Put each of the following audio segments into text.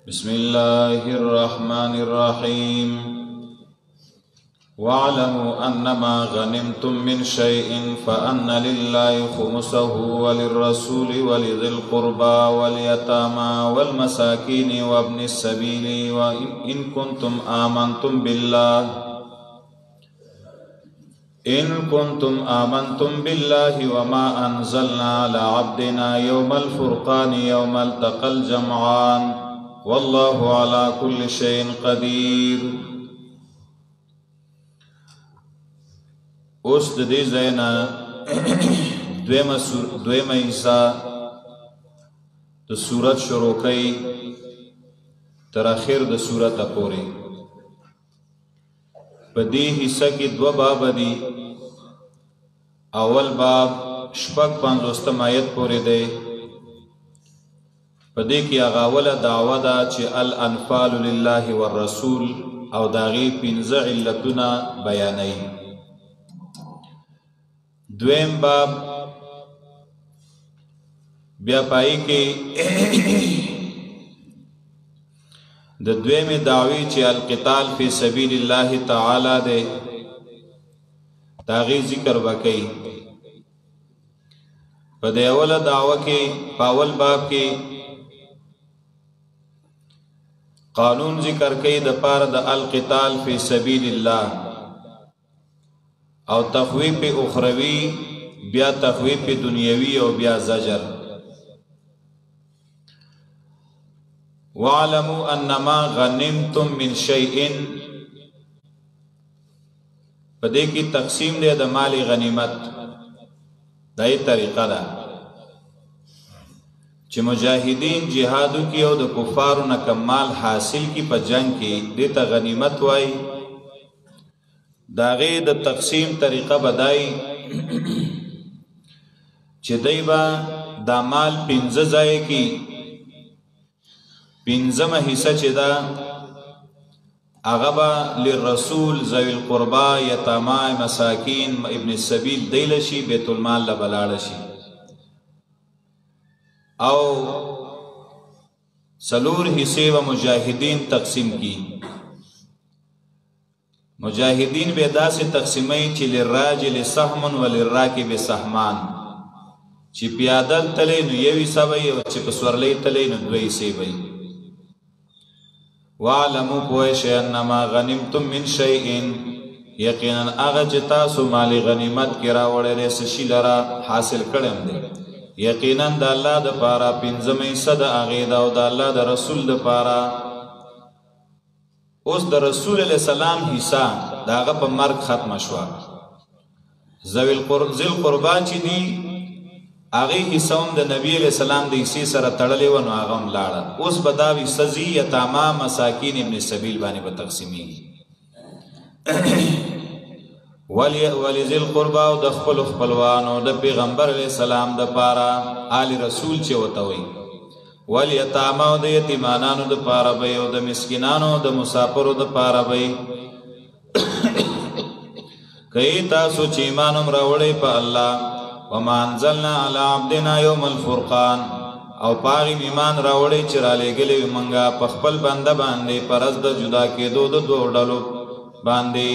بسم الله الرحمن الرحيم واعلموا أنما غنمتم من شيء فأن لله خمسه وللرسول ولذي القربى واليتامى والمساكين وابن السبيل وإن كنتم آمنتم بالله وما أنزلنا على عبدنا يوم الفرقان يوم التقى الجمعان والله على كل شيء قدير. اوس د دې ځاینا دویمه حصہ د سورت شروع کوي تر اخر د سورت پورې. په دې حصہ کې دو باب دي. اول باب شپږ 50 آیت پورې دی. په دې کې هغه اوله دعوه ده چې الانفال لله والرسول او داغي 15 علتونه بیانوي. دویم باب بیا پای کې د دویمه دعوی چې القتال فی سبیل الله تعالی ده داغي ذکر وکړي. په دې اوله دعوه کې پاول باب کې قانون ذکر کئی دا پار دا القتال فی سبیل اللہ او تخویف اخروی بیا تخویف دنیاوی او بیا زجر. وَعْلَمُوا أَنَّمَا غَنِمْتُم مِّن شَيْءٍ پدے کی تقسیم دے دا مال غنیمت دائی طریقہ دا چې مجاهدین جهادو کې او د کفارو نه کمال حاصل کی په جنگ کې دته غنیمت وای. داغه د تقسیم طریقه بدای چې دایبا د مال 15 ځای کې 15مه حصہ چې دا هغه للرسول ذوی القربى یتاما مساکین ابن السبیل دیلشی بیت المال لبلاړشی او سلور حصے و مجاہدین تقسیم کی. مجاہدین بے دا سے تقسیمی چی للراجل سحمن و للراکب سحمان چی پیادل تلے نو یوی سبی و چی پسورلی تلے نو دوی سیبی. وَعْلَمُوا پوئش انما غنمتم من شیئن یقینا اغا جتاسو مالی غنیمت کرا وڑے ریسشی لرا حاصل کرم دے. یقینا د الله د پارا 15 صد اغه دا او د الله د رسول د پارا. اوس د رسول علیہ السلام حصہ داغه په مرګ ختم شو. ذل قربان چې دی اغه حصہ هم د نبی علیہ السلام د حصے سره تړلې و نو هغه هم لاړه. اوس بداوی سزی یتاما مساکین ابن سبیل باندې په تقسیمی ولی ذل قربا او د خپل خپلوانو د پیغمبر علیہ السلام د پارا آل رسول چې وتوي. ولی یتاما او د یتیمانانو د پارا به او د مسکینانو د مسافرو د پارا به کای تاسو چې ایمان راوړی په الله وما انزلنا علی عبدنا یوم الفرقان او پاغي ایمان راوړی چې را لګلې منګه په خپل بنده باندې پرز د جدا کېدو د دوه ډلو باندې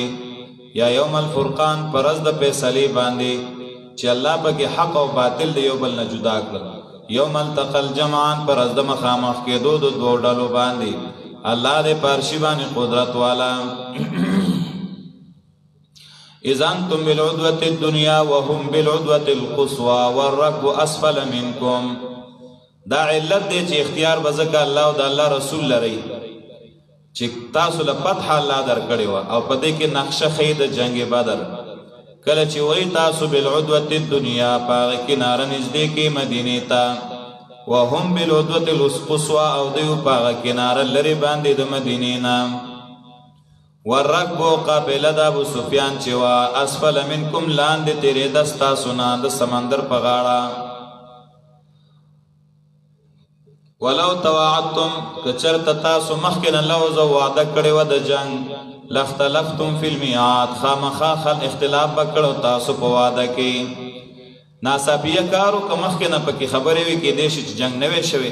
یا یوم الفرقان پرز د فیصله باندې چې الله پکې حق او باطل دی یو بل نه جدا کړ. یوم التقى الجمعان پرز د مخامخ کېدو د دوه ډلو باندې الله دې پارشي باندې قدرت والا. اذا انتم بالعدوة الدنيا وهم بالعدوة القصوى والركب اسفل منكم. دا علت دې چې اختیار بزکه الله او د الله رسول لري چې تاسو له فتح الله درکړي و او په دې کې نقشه خید جنگ بدر کله چې وای تاسو بالعدوه الدنيا پاره کې نار نږدې کې مدینه تا وهم بالعدوه القصوى او دیو پاره کې نار لري باندې د مدینه نام ورکب قابل د ابو سفیان چې وا اسفل منکم لاندې تیرې دستا سنا د سمندر په غاړه. ولو تواعدتم کچرت تاسو مخکن الله زو وعده کړي و د جنگ لختلفتم فی المیعاد خامخا خل اختلاف وکړو تاسو په وعده کې ناڅاپیه کارو که مخکې نه پکې خبرې وي کېدای شي چې جنګ نه وی شوی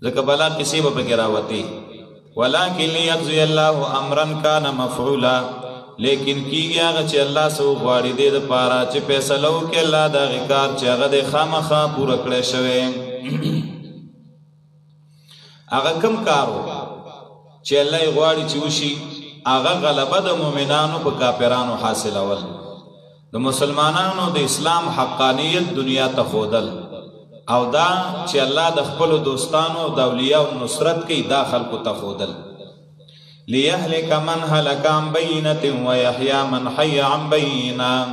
ځکه بلا کیسې به پکې راوتې ولکن لیقضي الله امرا کان مفعولا لیکن کیږي هغه چې الله سو غواړي دې دپاره چې فیصله وکړي الله د هغې کار چې هغه د خامخا پوره کړی شوی هغه کم کار و چې الله یې غواړي چې وشي هغه غلبه د مؤمنانو په کافرانو حاصلول د مسلمانانو د اسلام حقانیت دنیا ته ښودل او دا چې الله د خپلو دوستانو د اولیاء نصرت کوي دا خلکو ته ښودل لیهلک من هلک عن بینة ویحیی من حی عن بینة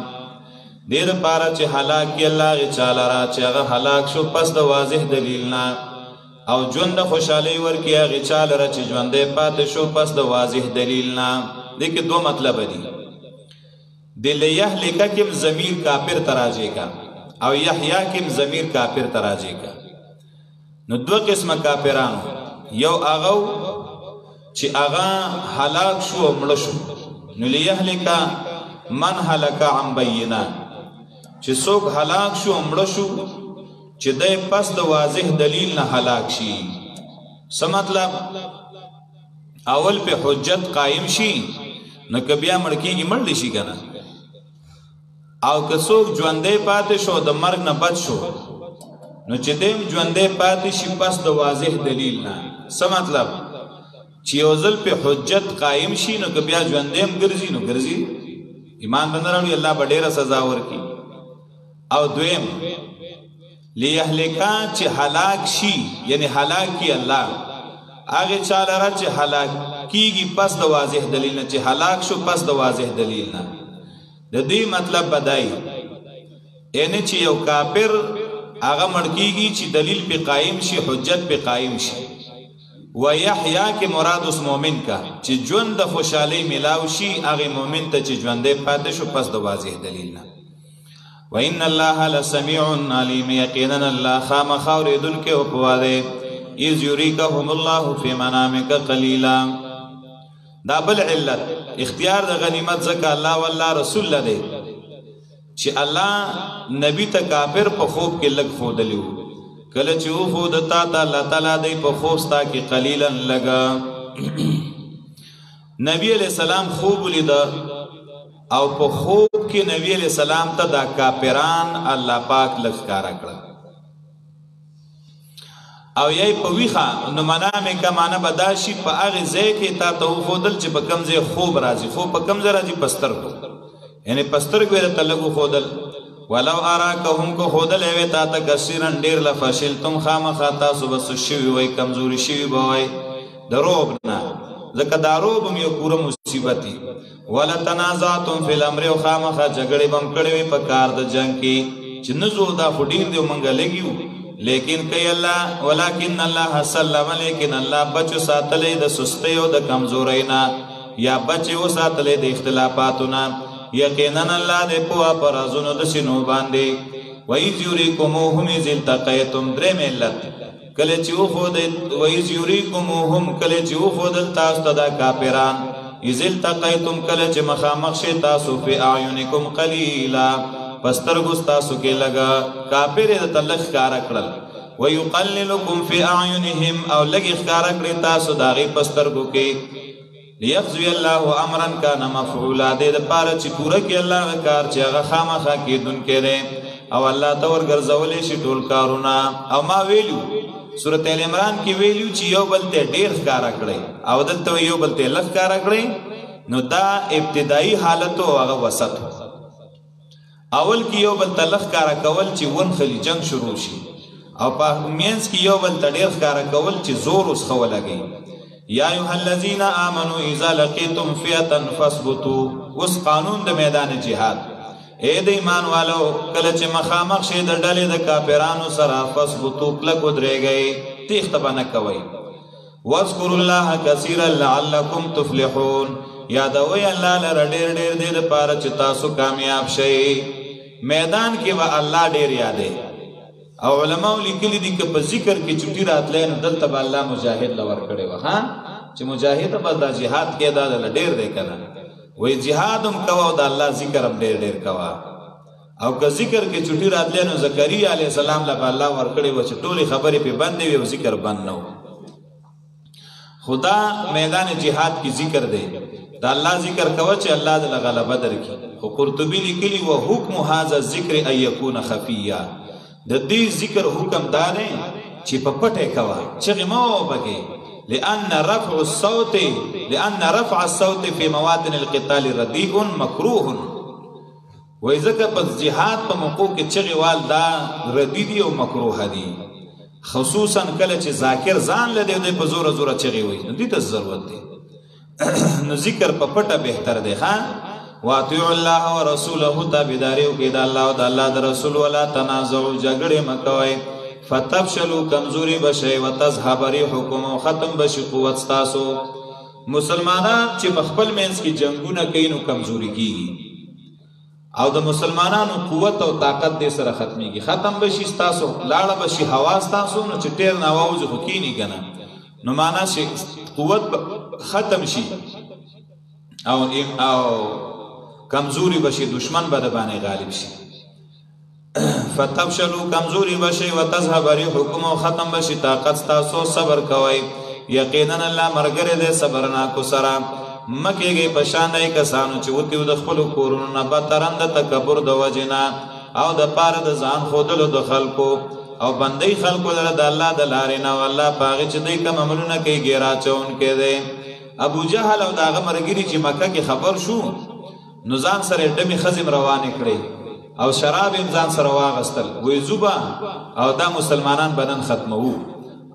دې دپاره چې هلاک یې الله هغې چا لره چې هغه هلاک شو پس د واضح دلیل نه او ژوند د خوشحالۍ ورکړي هغې چا لره چې ژوندی پاتې شو پس د واضح دلیل نه دې کې دو مطلبه دي د لیهلکه کې ضمیر کافر ته راجع کا او یحیی کې ضمیر کافر ته راجع کا نو دو قسمه کافرانو یو هغه چې هغه هلاک شو او مړه شو نو لیهلکه من هلک عن بینه چې څوک هلاک شو او مړه شو چې دی پس د واضح دلیل نه هلاک شي څه مطلب اول په حجت قائم شي نو که بیا مړ کېږي مړ دی شي که نه او که څوک ژوندی پاتې شو د مرګ نه بچ شو نو چې دی ژوندی پاتې شي پس د واضح دلیل نه څه مطلب چې یو ځل په حجت قائم شي نو که بیا ژوندی هم ګرځي نو ګرځي ایمان به نه راوړي الله به ډېره سزا ورکړي او دویم لیهلکه چې هلاک شي یعنی هلاک کی الله هغې چا لره چې هلاک کیږي پس د واضح دلیل نه چې هلاک شو پس د واضح دلیل نه د دې مطلب بدای یعنی چې یو کافر هغه مړ کیږي چې دلیل په قائم شي حجت په قائم شي و یحیی کې مراد اوس مؤمن کا چې ژوند د خوشحالۍ ملاو شي هغې مؤمن ته چې ژوندی پاتې شو پس د واضح دلیل نه وان الله لسمیع علیم یقینا الله خامخا اورېدونکی او پوه دی اذ یریکهم الله فی منامک قلیلا دا بل علت اختیار د غنیمت ځکه الله والله رسول لدی چې الله نبی ته کافر په خوب کې لږ ښودلی و کله چې وښود تا ته الله تعالی دی په خوب ستا کې قلیلا لږه نبی علیہ السلام خوب ولیده او په خوب کې نبی علیہ السلام ته دا کافران الله پاک لږ ښکاره کړه او یای په ویښه نو منامې که معنه به دا شي په هغې ځای کې تا ته وښودل چې په کوم ځای خوب راځي خوب په کوم ځای راځي په سترګو یعنې په سترګو یې درته لږ وښودل ولو اراکهم که ښودلی وې تا ته کثیرا ډېر لفشلتم خامخا تاسو به څه شوي وئ کمزوري شوي به وئ د روب نه ځکه دا روب هم یو پوره مصیبت دی ولتنازعتم فی الامر او خامخا جګړې به هم کړې وې په کار د جنګ کې چې نه ځو دا خو ډېر دی او موږ لږ یو لیکن کوي الله ولکن الله سلم لیکن الله بچو ساتلی د سستۍ او د کمزورۍ نه یا بچې وساتلی د اختلافاتو نه یقینا الله دې پوهه په رازونو د سینو باندې وإذ یریکموهم اذ التقیتم درېم علت کله چې وښودل وإذ یریکموهم کله چې وښودل تاسو ته دا کافران اذ التقیتم کله چې مخامخ شئ تاسو فی اعینکم قلیلا پسترګو ستاسو کې لګا کافر د تلخ ښکارا کړل ويقللکم فی اعینهم او لګي ښکارا کړی تاسو د هغې پسترګو کې لیقضي الله امرا کان مفعولا دې دپاره چې پوره کړي الله هغه کار چې هغه خامخا کېدونکی دی او الله ته ورګرځولی شي ټول کارونه او ما ویلو سورت ال عمران کې ویلو چې یو بل ته ډېر ښکارا کړی او دلته یو بل ته لږ ښکارا کړی نو دا ابتدایي حالت او هغه وسط اول کې یو بل ته لږ ښکارا کول چې ونښلي جنګ شروع شي او په منځ کې یو بل ته ډېر ښکارا کول چې زور اوس ښه ولګوي یا ایها الذین آمنوا اذا لقیتم فئة فاثبتوا اوس قانون د میدان جهاد اے د ایمان والو کله چې مخامخ شئ د ډلې د کافرانو سره فاثبتوا کلک ودرېږئ تیښته به نه کوئ واذکروا الله کثیرا لعلکم تفلحون یادوئ الله لره ډېر ډېر دې دپاره چې تاسو کامیاب شئ میدان کې به الله ډېر یادې او علماء لیکلي دي که په ذکر کې چټي راتلی نو دلته به الله مجاهد له ورکړی وه ها چې مجاهد به دا جهاد کې دا دله ډېر دی که نه وایي جهاد هم کوه او د الله ذکر هم ډېر ډېر کوه او که ذکر کې چټي راتلی نو زکریا علیه السلام له الله ورکړی و چې ټولې خبرې پې بندې وي او ذکر بند نه و. خدا میدان جهاد کی ذکر دی دا الله ذکر کوه چې الله دې غلبه درکړي. خو قرطبي لیکلي و حکم هذا الذکر ان یکون خفیا، د دې ذکر حکم دا دی چې په پټه کوه، چغې مه وبکې. لأن رفع الصوت في مواطن القتال ردیء مکروه، وای ځکه په جهاد په موقع کې چغې وال دا ردی دي او مکروه دي، خصوصا کله چې ذاکر ځان لدی دی په زوره زوره چغې وایي نو دې ته ضرورت دی. نو ذکر په پټه بهتر دی. ښه واطیعوا الله ورسوله، تابعداري وکړئ د الله او د الله د رسول، ولا تنازعوا جګړې مه کوئ، فتفشلوا کمزوري بشئ، وتذهب ريحكم او ختم بشي قوت ستاسو. مسلمانان چې په خپل منځ کې جنګونه کوي نو کمزوري کیږي او د مسلمانانو قوت او طاقت دې سره ختميږي، ختم بشي ستاسو، لاړه بشي هوا ستاسو، نو چې ټیر نه واوځي خو کینی کنه نو معنا شي قوت ختم شي او کمزوري بشي، دشمن به د باندې غالب شي. فتفشلوا کمزوري بشي، وتذهب ريحكم او ختم بشي طاقت ستاسو، صبر کوئ، یقینا الله مرګره دې صبرناکو سره. مکیږي پشانای کسانو چې وتیو د خپل کورونو نه بدترند تکبر د وجنا او د پاره د ځان خودلو د خلکو او بندي خلکو لره د الله د لارې نه، والله پاغه چې دوی کوم عملونه کوي ګیرا چون کې دی. ابو جهل او داغه مرګري چې مکه کې خبر شو نو ځان سره ډمي خزم روانه کړي او شراب ځان سره واغستل، وې زوبا او دا مسلمانان بدن ختمو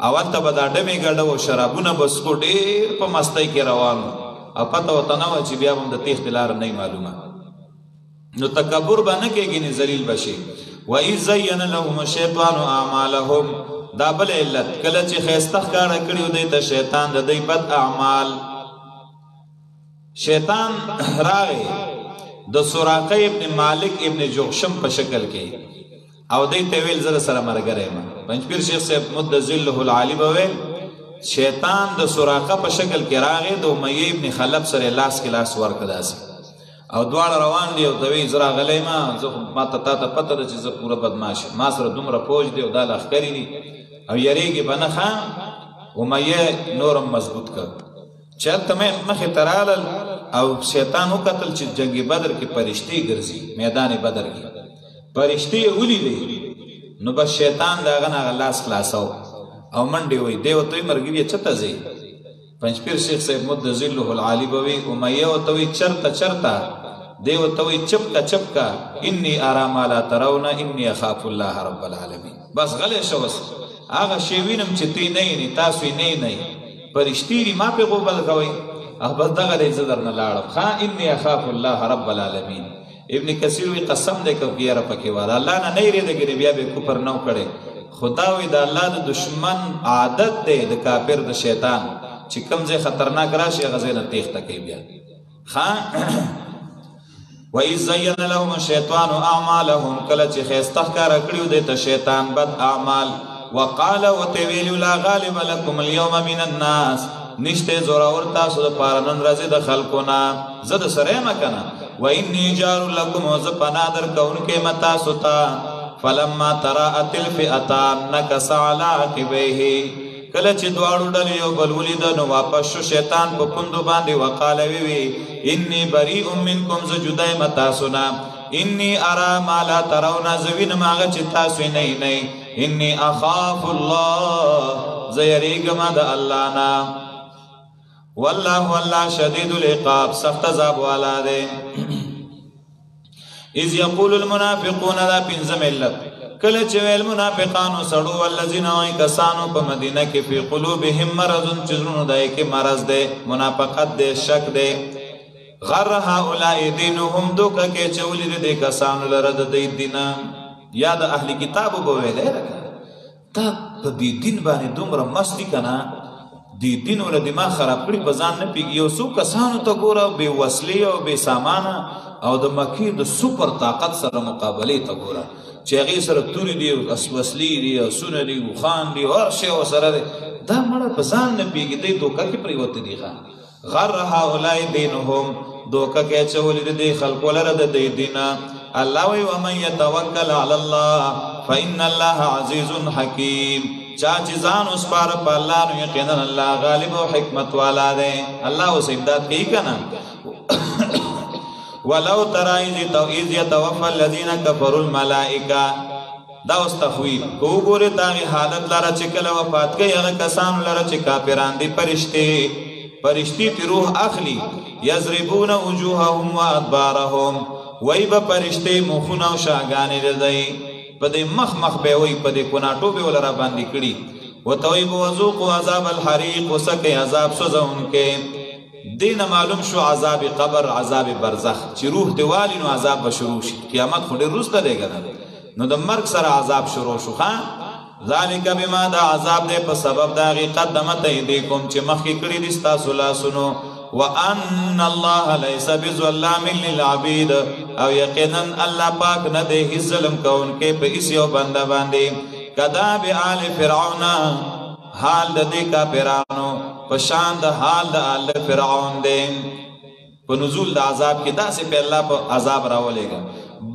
اول ته به دا ډمي ګډه او شرابونه بس کو ډېر په مستۍ کې روانو او پته وته نه و چې بیا هم د تیښتې لاره نه معلومه، نو تکبر به نه کېږي نه ذلیل بشي. وَإِذْ زَيَّنَ لَهُمُ الشَّيْطَانُ أَعْمَالَهُمْ، دا بل علت کله چې ښایسته ښکاره کړي دوی ته شیطان د دوی بد اعمال. شیطان راغی د سراقه ابن مالک ابن جغشم په شکل کې او دوی ته ویل زه سره ملګری یم. پنځپیر شیخ صاحب مد ظله العالی به ویل شیطان د سراقه په شکل کې راغی د امیه ابن خلف سره لاس کې لاس ورکړ داسې او دواړه روان دي او دوی زرا غلی ما ته تا پته ده چې زه پوره بدماش ما سره دومره فوج دی او دا لښکرې دي او یریږي به نه ښه. امیه نورم مضبوط کړ چې هلته مخې ته رالل او شیطان وکتل چې جنګ بدر کې فرشتې ګرځي، میدان بدر کې فرشتې یې ولیدې نو بس شیطان د هغه نه لاس خلاصو او منډې وایي دی ورته وایي مرګري چېرته ځې؟ پنځپیر شیخ صاحب مد ظله العالی به وایي امیه ورته وایي چرته چرته، دی ورته وایي چپکه چپکه انی ارا ما لا ترون انی اخاف الله رب العالمین. بس غلی شو، بس هغه شی وینم چې دوی نه یې تاسو یې نه یې فرشتې دي ما پې غوبل کوئ او بس دغه دی زه درنه لاړم. ښه انی اخاف الله رب العالمین. ابن کثیر وی قسم دی که یاره پکې واده الله نه نه یېرېدګرې بیا به کفر نه کړی. خدا وی د الله د دشمن عادت دی د کافر د شیطان چې کوم ځای خطرناک راشي هغه ځای نه تېښته کوي بیا. ښه وَإِذْ زَيَّنَ لَهُمُ الشَّيْطَانُ أَعْمَالَهُمْ، کله چې ښایسته ښکاره کړي دوی ته شیطان بد اعمال. وقال وته ویلو لا غالب لكم اليوم من الناس، نشته زورور تاسو د پاره نن ورځې د خلکو نه، زه د سره یم که نه. وإني جار لكم، زه پناه درکوونکی یم تاسو ته. فلما تراءت الفئتان نكص على عقبيه، کله چې دواړو ډلې یو بل ولیده نو واپس شو شیطان په پوندو باندې. وقال وی انی بریء منکم، زه جدا یم تاسو نه. انی ارا ما لا ترون، زه وینم هغه چې تاسو یې نه وینئ. انی اخاف الله، زه یریږم د الله نه. والله الله شدید العقاب، سخت عذاب والا دی. اذ یقول المنافقون، دا پنځم علت، کله چې ویل منافقانو سړو والذین وای کسانو په مدینه کې فی قلوبهم مرض، چې زړونو دای کې مرض دی، منافقت دی، شک دی. غر هؤلاء دینهم، دوکه کې چولې دې کسانو لره د دې دینه یا د اهل کتابو به ویلې تا په دې دین باندې دومره مستی کنه، دې دین ول دماغ خراب کړي په ځان نه پیږي. یو څو کسانو ته ګوره بې وسلې او بې سامانه او د مکې د سوپر طاقت سره مقابلې ته ګوره چې هغې سره تورې دي، وسلې دي، اسونه دي، اوښان دي، هر شی ورسره دی. دا مړه په ځان نه پیږي، دی دوکه کې پرېوتې دي. غر هؤلاء دینهم، دوکه کې اچولې د دې خلکو لره د دې دینه. الله وی ومن يتوکل علی الله فإن الله عزیز حکیم چا چې ځان وسپاره په الله نو یقینا الله غالب او حکمت والا دی الله اوس امداد کوي کنه ولو ترى إذ يتوفى الذين كفروا الملائکه دا اوس تخویف کو ګوره داغه حالت لاره چې کله وفات کوي هغه کسان لاره چې کافران دي فرشتي تی روح اخلي یضربون وجوههم وادبارهم وای به فرشتي مخونه او شاګانې لدی په دې مخ به وای په دې کوناټو به ولر باندې کړي وتوي بوذوق عذاب الحريق وسکه عذاب سوزون کې دین معلوم شو عذاب قبر عذاب برزخ چې روح دیوالي نو عذاب به شروع شي قیامت خو ډېر روسته دی کنه نو د مرګ سره عذاب شروع شو ها ذالک بما دا عذاب دې په سبب دا غي قدمت ایدیکم چې مخکې کړی دي تاسو لاسونو وان الله ليس بظلام للعبيد او یقینا الله پاک نه دی هیڅ ظلم کوونکې په هیڅ یو بنده باندې کدا به آل فرعون حال د دې کافرانو په شان د حال د آل فرعون دی په نزول د عذاب کې داسې په الله په عذاب راولېږي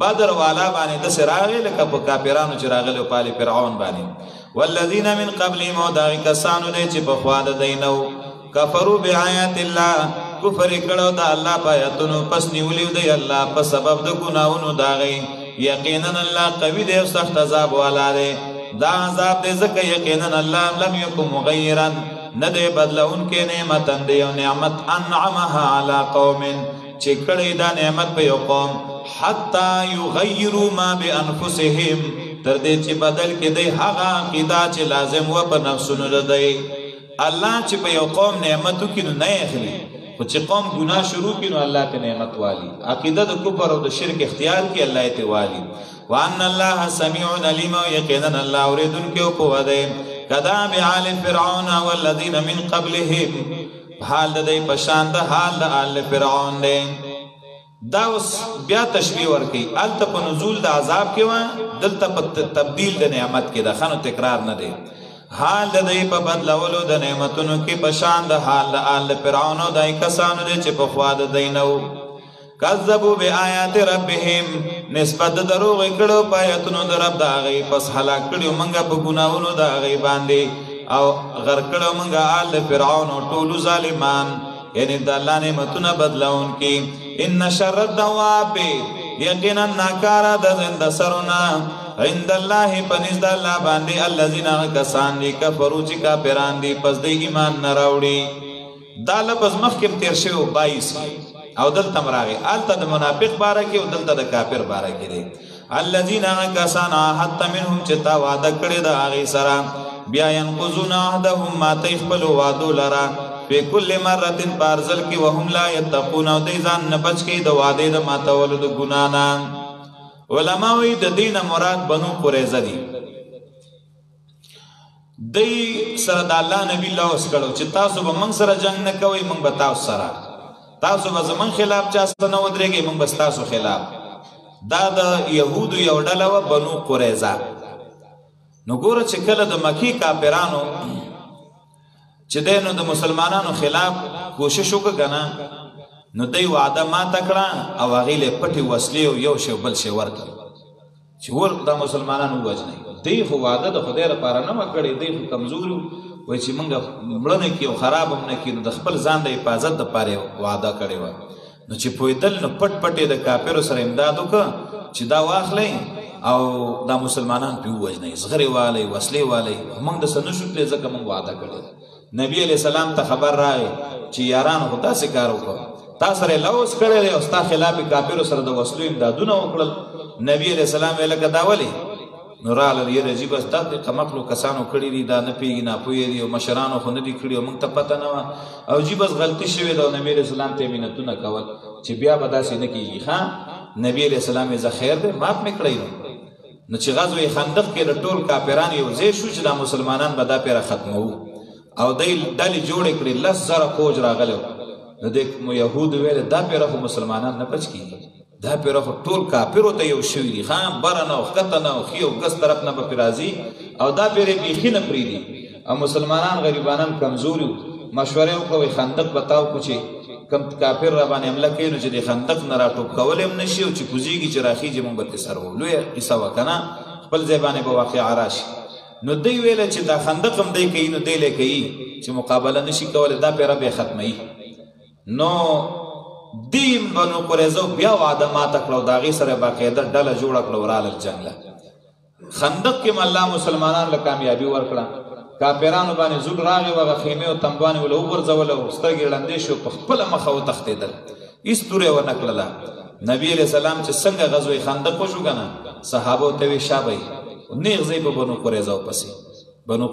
بدر والا باندې د سراغ لکه په کافرانو چې راغلو په آل فرعون باندې والذین من قبلهم دا کسانو دي چې په خوا د دینو کفروا بآیات الله کفر کړه د الله په آیاتونو پس نیولیو دی الله په سبب د ګناونو داغي یقینا الله قوی دی او سخت عذاب والا دی دا عذاب دې ځکه یقینا الله لم یکن مغیرا نه دی بدلون کې نعمت دی او نعمت انعمها علی قوم چې کړي دا نعمت په یو قوم حتی یغیروا ما بانفسهم تر دې چې بدل کې دی هغه عقیده چې لازم و په نفسونو لدی الله چې په یو قوم نعمتو کې نه اخلي خو چې قوم ګناه شروع کړي نو الله ته نعمت والی عقیده د کفر او د شرک اختیار کې الله ته والی وان الله سميع عليم یقینا الله اوریدونکو په وده کدا بعال فرعون والذین من قبلهم حال د دې پشان د حال د آل فرعون دی دا اوس بیا تشبیه ورکی الته په نزول د عذاب کې و دلته په تبديل د نعمت کې د خانو تکرار نه دی حال د دې په بدلولو د نعمتونو کې پشان د حال د آل فرعون او دای کسانو دي چې په خوا د دینو کذبوا بآیات ربهم نسبت دروغ کړه په آیاتونو د رب دا غي پس هلاک کړو منګه په ګناونو دا غي باندې او غر کړه منګه آل فرعون او ټول ظالمان یعنی د الله نعمتونه بدلون کې ان شر الدواب یقینا ناکارا د زنده سرونه عند الله پنځ د الله باندې الذين کسان دي کفروا چې کافران دي پس د ایمان نه راوړي دا لفظ مخکې تیر شوی 22 او دلته مراغي الته د منافق باره کې او دلته د کافر باره کې دي الذين کسان حتى منهم چې تا وعده کړی د هغه سره بیا ينقضون عهدهم ما تخبل وعده لرا په کل مره بارزل کې وهم لا يتقون او د ځان نه بچ کې د وعده د ماتولو د ګنا نه علماء وی د دین مراد بنو قریظه دي دی سره د الله نبی الله اوس کړو چې تاسو به موږ سره جنگ نه کوئ موږ به تاسو سره تاسو به زمون خلاف چا څه نه ودرېږي موږ به تاسو خلاف دا د يهودو یو ډله و بنو قریظه نو ګوره چې کله د مکی کافرانو چې دینو د مسلمانانو خلاف کوشش وکړه نو دی وعده ما تکړه او هغه له پټي وسلې او یو شی بل شی ورته چې ور د مسلمانانو وجنه دی خو وعده د خدای لپاره نه وکړي دی خو کمزوري وای چې موږ مړنه کې او خراب هم نه کینو د خپل ځان د حفاظت لپاره وعده کړی و نو چې پویدل نو پټ پټي د کافرو سره امداد وکړه چې دا واخلې او دا مسلمانان په وجنه زغری والی وسلې والی موږ د سنو شو ته ځکه موږ وعده کړی نبی علیہ السلام ته خبر راغی چې یاران خدا سي کار وکړه تا سره لوس کړی او ستا خلاف کافرو سره د وسلو امدادونه وکړل نبی علیہ السلام ویل کدا ولی نورال یې رجی بس د کمقلو کسانو کړی دي دا نه پیږي نه پوي دي او مشرانو خو نه دي کړی او موږ ته پته نه او جی بس غلطی شوی دا نبی علیہ السلام ته مينتونه کول چې بیا به داسې نه کیږي ها نبی علیہ السلام یې خیر دې ماف مې کړی نو چې غزوه خندق کې د ټول کافرانو یو ځای شو چې د مسلمانان به دا پیره ختمو او دای ډلې جوړ کړي 10,000 فوج راغلو نو د يهود ویل دا پیره مسلمانان نه بچ کیږي دا پیره ټول کافرو ته یو شوی دي خان برنه او خطنه او خيو ګس طرف نه به پیرازي او دا پیره بيخي نه پریدي او مسلمانان غریبانان کمزوري مشورې وکړه خندق بتاو کو چې کم کافر را باندې حمله کوي نو چې د خندق نه راټوپ کولی هم نشي او چې کوزیږي چې راخیږي موږ به ترې سره وو لویه قصه وه که نه خپل ځای باندې به واقعه راشي نو دوی ویله چې دا خندق هم دی کوي نو دی لی کوي چې مقابله نشي کولی دا پیره به یې ختموي نو دی بنو قریظه بیا وعده ماته کړه او د هغې سره باقاعده ډله جوړه کړه ورالل جنګ له خندق کې الله مسلمانانو له کامیابي ورکړه کافرانو باندې زول راغی وغه خیمې او تنبانې وله وغورځوله او سترګې ړندې شو په خپله مخه وتښتېدل هېڅ توره یې ونه کړله نبي علیه السلام چې څنګه غزوه خندق وشو که نه صحابو ته ویې شابئ نیغ ځئ په بنو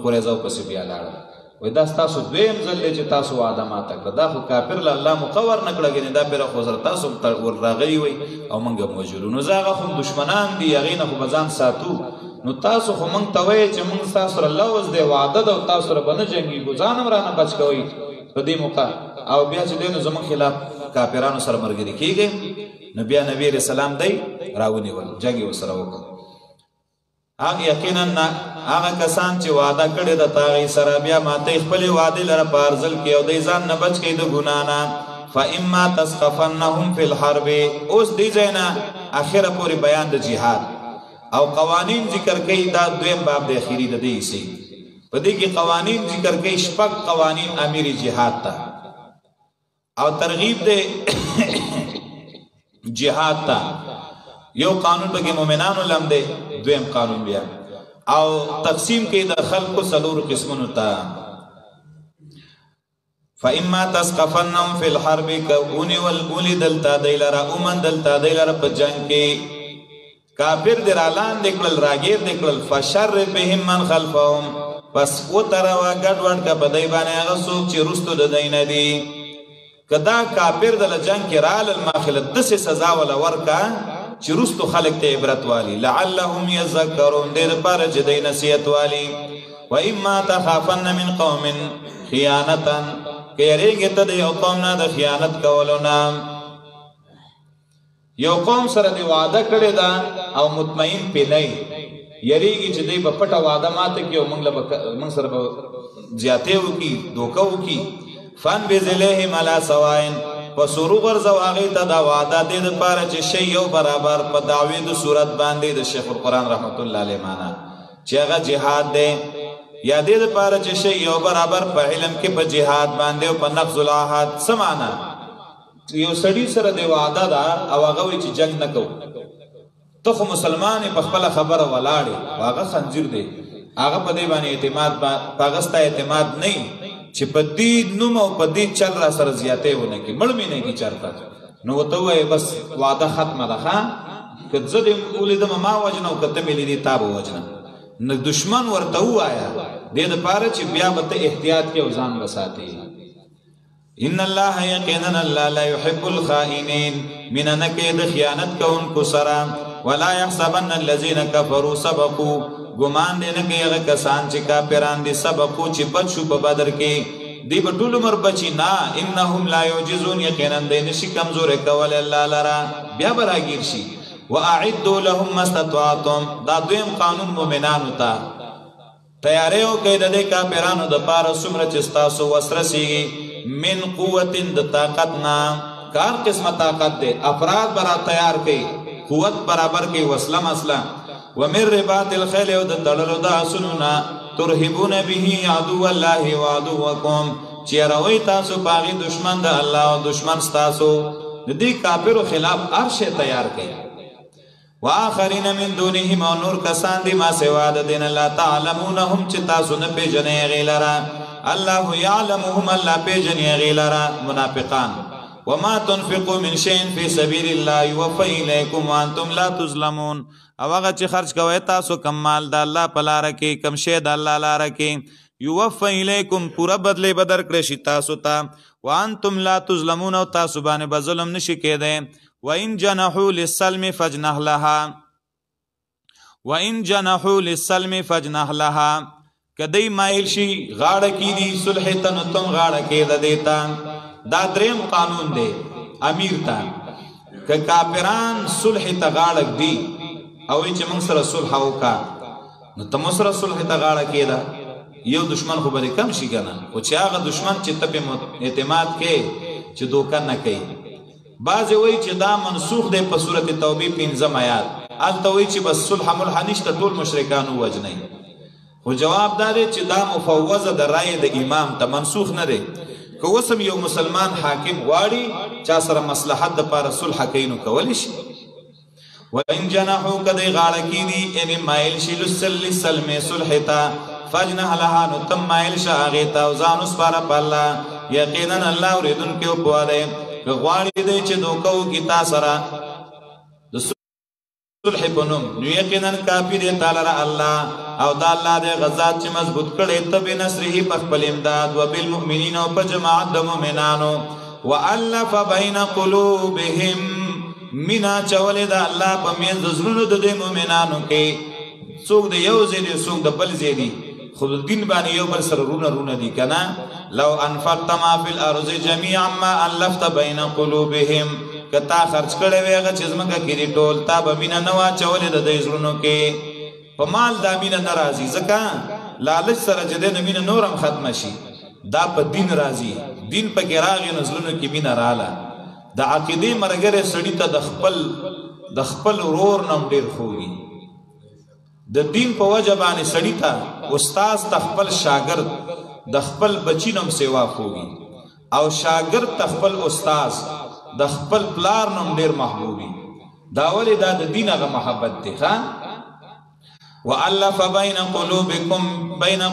قریظه پسې بیا لاړل وایي دا ستاسو دویم ځل دی چې تاسو وعده ماته کړه دا خو کافر له الله مقور نه کړه ګنې دا پیره خو سره تاسو ور راغلي وئ او موږ هم وژلو نو زه هغه خو دشمنان دي هغې نه خو به ځان ساتو نو تاسو خو موږ ته وایئ چې موږ ستاسو سره لوز دی وعده ده او تاسو سره به نه جنګېږو ځان هم رانه بچ کوئ په دې موقع او بیا چې دی نو زموږ خلاف کافرانو سره ملګري کېږئ نو بیا نبي علیه السلام دی راونیول جنګ یې ورسره وکړ هغه یقینا هغه کسان چې وعده کړې ده تا هغې سره بیا ماته خپلې وعدې لره په ارزل کې او دی ځان نه بچ کوي د ګناه نه فاما تسقفنهم فی الحرب اوس دې ځای نه اخره پورې بیان د جهاد او قوانین ذکر کوي دا دویم باب د اخیری د دې حصې په دې کې قوانین ذکر کوي شپږ قوانین امیر جهاد ته او ترغیب دی جهاد ته یو قانون پکې مؤمنانو لم دی دویم قانون بیا او تقسیم کې د خلقو څلور قسمونو ته فاما تسقفنهم فی الحرب کونی والولی دلتا دیلرا اومن دلتا دیلرا په جنگ کې کافر درالان دکړل راګیر دکړل فشر بهم من خلفهم پس و تروا ګډوډ کا بدای باندې هغه څوک چې رستو د دینه دي کدا کافر د جنگ کې رال الماخله د سزا ولا ورکا چې رستو خلق ته عبرت والی لعلهم یذکرون دیر پر جدی نصیحت والی و اما تخافن من قوم خیانتا کېریږي ته د یو قوم نه د خیانت کولو نه یو قوم سره دی وعده کړی ده او مطمئن پې نه یریږي چې دوی به پټه وعده ماته کړي او موږ سره به زیاتې وکړي دوکه وکړي فانبذ الیهم علی سواء پس وروغورځو هغې ته دا وعده دې دپاره چې شی یو برابر په دعوې د صورت باندې د شیخ القرآن رحمت الله علیه معنا چې هغه جهاد دی یا دې دپاره چې شی یو برابر په علم کې په جهاد باندې او په نقض العهد څه معنا یو سړي سره دی وعده ده او هغه وایي چې جنګ نه کوو ته خو مسلمان یې په خپله خبره ولاړې هغه خنځیر دی هغه په دې باندې اعتماد په هغه ستا اعتماد نه چې په دې نوم او په دې چل را سره زیاتې ونه کړي مړ مې نه کړي چېرته نو ورته ووایې بس وعده ختمه ده ښه که زه دې ولیدمه ما وژنه او که ته مې لیدې تا به وژنه نو دشمن ورته ووایه دې دپاره چې بیا به ته احتیاط کې او ځان به ساتې ان الله یقینا الله لا يحب الخائنین مینه نه کوي د خیانت کوونکو سره ولا يحسبن الذين كفروا سبقوا ګمان دې نه کوي هغه کسان چې کافران دي سبقو چې بچ شو په بدر کې دی به ټول عمر بچي نه انهم لا يعجزون یقینا دې نشي کمزوري کول الله لرا بیا به راګیر شي واعدوا لهم ما استطعتم دا دویم قانون مؤمنانو ته تیارې وکړئ د دې کافرانو دپاره څومره چې ستاسو وس رسیږي من قوت د طاقت نه کار قسمه طاقت دی افراد برا تیار کړئ قوت برابر کړئ وسله مسله ومن رباط الخیل او د تړلو د اسونو نه ترهبون به عدو الله وعدوکم چې یاروئ تاسو په هغې دشمن د الله او دشمن ستاسو د دې کافرو خلاف هر شی تیار کړئ واخرین من دونهم او نور کسان دي ما سوا د دین لا تعلمونهم چې تاسو نه پیژنئ هغې لره الله یعلمهم الله پیژني هغې لره منافقان وما تنفقوا من شيء في سبيل الله يوفى اليكم وانتم لا تظلمون او هغه چې خرج کوئ تاسو کم مال د الله په لاره کې کم شی د الله لاره کې يوفى اليكم پوره بدلې به درکړی شي تاسو ته وانتم لا تظلمون او تاسو باندې به ظلم نشي کېدی وان جنحوا للسلم فاجنح لها وان جنحوا للسلم فاجنح لها کدی مایل شي غاړه کیدی صلح ته نو تم غاړه کېده دیتا دا دریم قانون دی امیر ته که کافران صلح ته غاړه دی او چې موږ سره صلح وکړه نو ته موږ سره صلح ته غاړه کېده یو دشمن خو به کم شي کنه او چې هغه دشمن چې ته په اعتماد کې چې دوکه نه کوي بعض وی چې دا منسوخ دی په سورته توبه 15 آیات الته وی چې بس صلح ملح نشته ټول مشرکانو وجنی خو جواب دا دی چې دا مفوضه د رائے د امام ته منسوخ نه دی که وسم یو مسلمان حاکم غواړي چا سره مصلحت د پاره صلح کینو کولی شي وان جنحوا کدی غاړه کینی ان مایل شي لسلم صلح تا فجنح لها نو تم مایل شاغه تا وزان اس پاره پالا یقینا الله اوریدن کې او پواله غواړي دی چې دوکو کی تا سره د صلح پنوم نو یقینا کافی دی تعالی الله او دا الله دې غزاد چې مضبوط کړي ته به نصره په خپل امداد او بالمؤمنین او په جماعت د مؤمنانو والف بین قلوبهم مینا چولې دا الله په میز د زړونو د مؤمنانو کې څوک د یو ځای څوک د بل ځای خو دین باندې یو بل سره رونه دي کنه لو انفقت ما فی الارض جميعا ما الفت بین قلوبهم کتا خرج کړي ویغه چې زمګه کړي ټول تا به مینا نوا چولې د دې زړونو کې په مال دا مینه ناراضي ځکه لالچ سره چې د مینه نورم ختم شي دا په دین راضي دین په کې راغی نزلونو کې مینه رااله د عقیده مرګره سړی ته د خپل ورور نم ډیر خوږي د دین په وجه باندې سړی ته استاد ته خپل شاګرد د خپل بچی نم سیوا خوږي او شاګرد ته خپل استاد د خپل پلار نم ډیر محبوبي دا ولې دا د دین هغه محبت دی ښا والف بین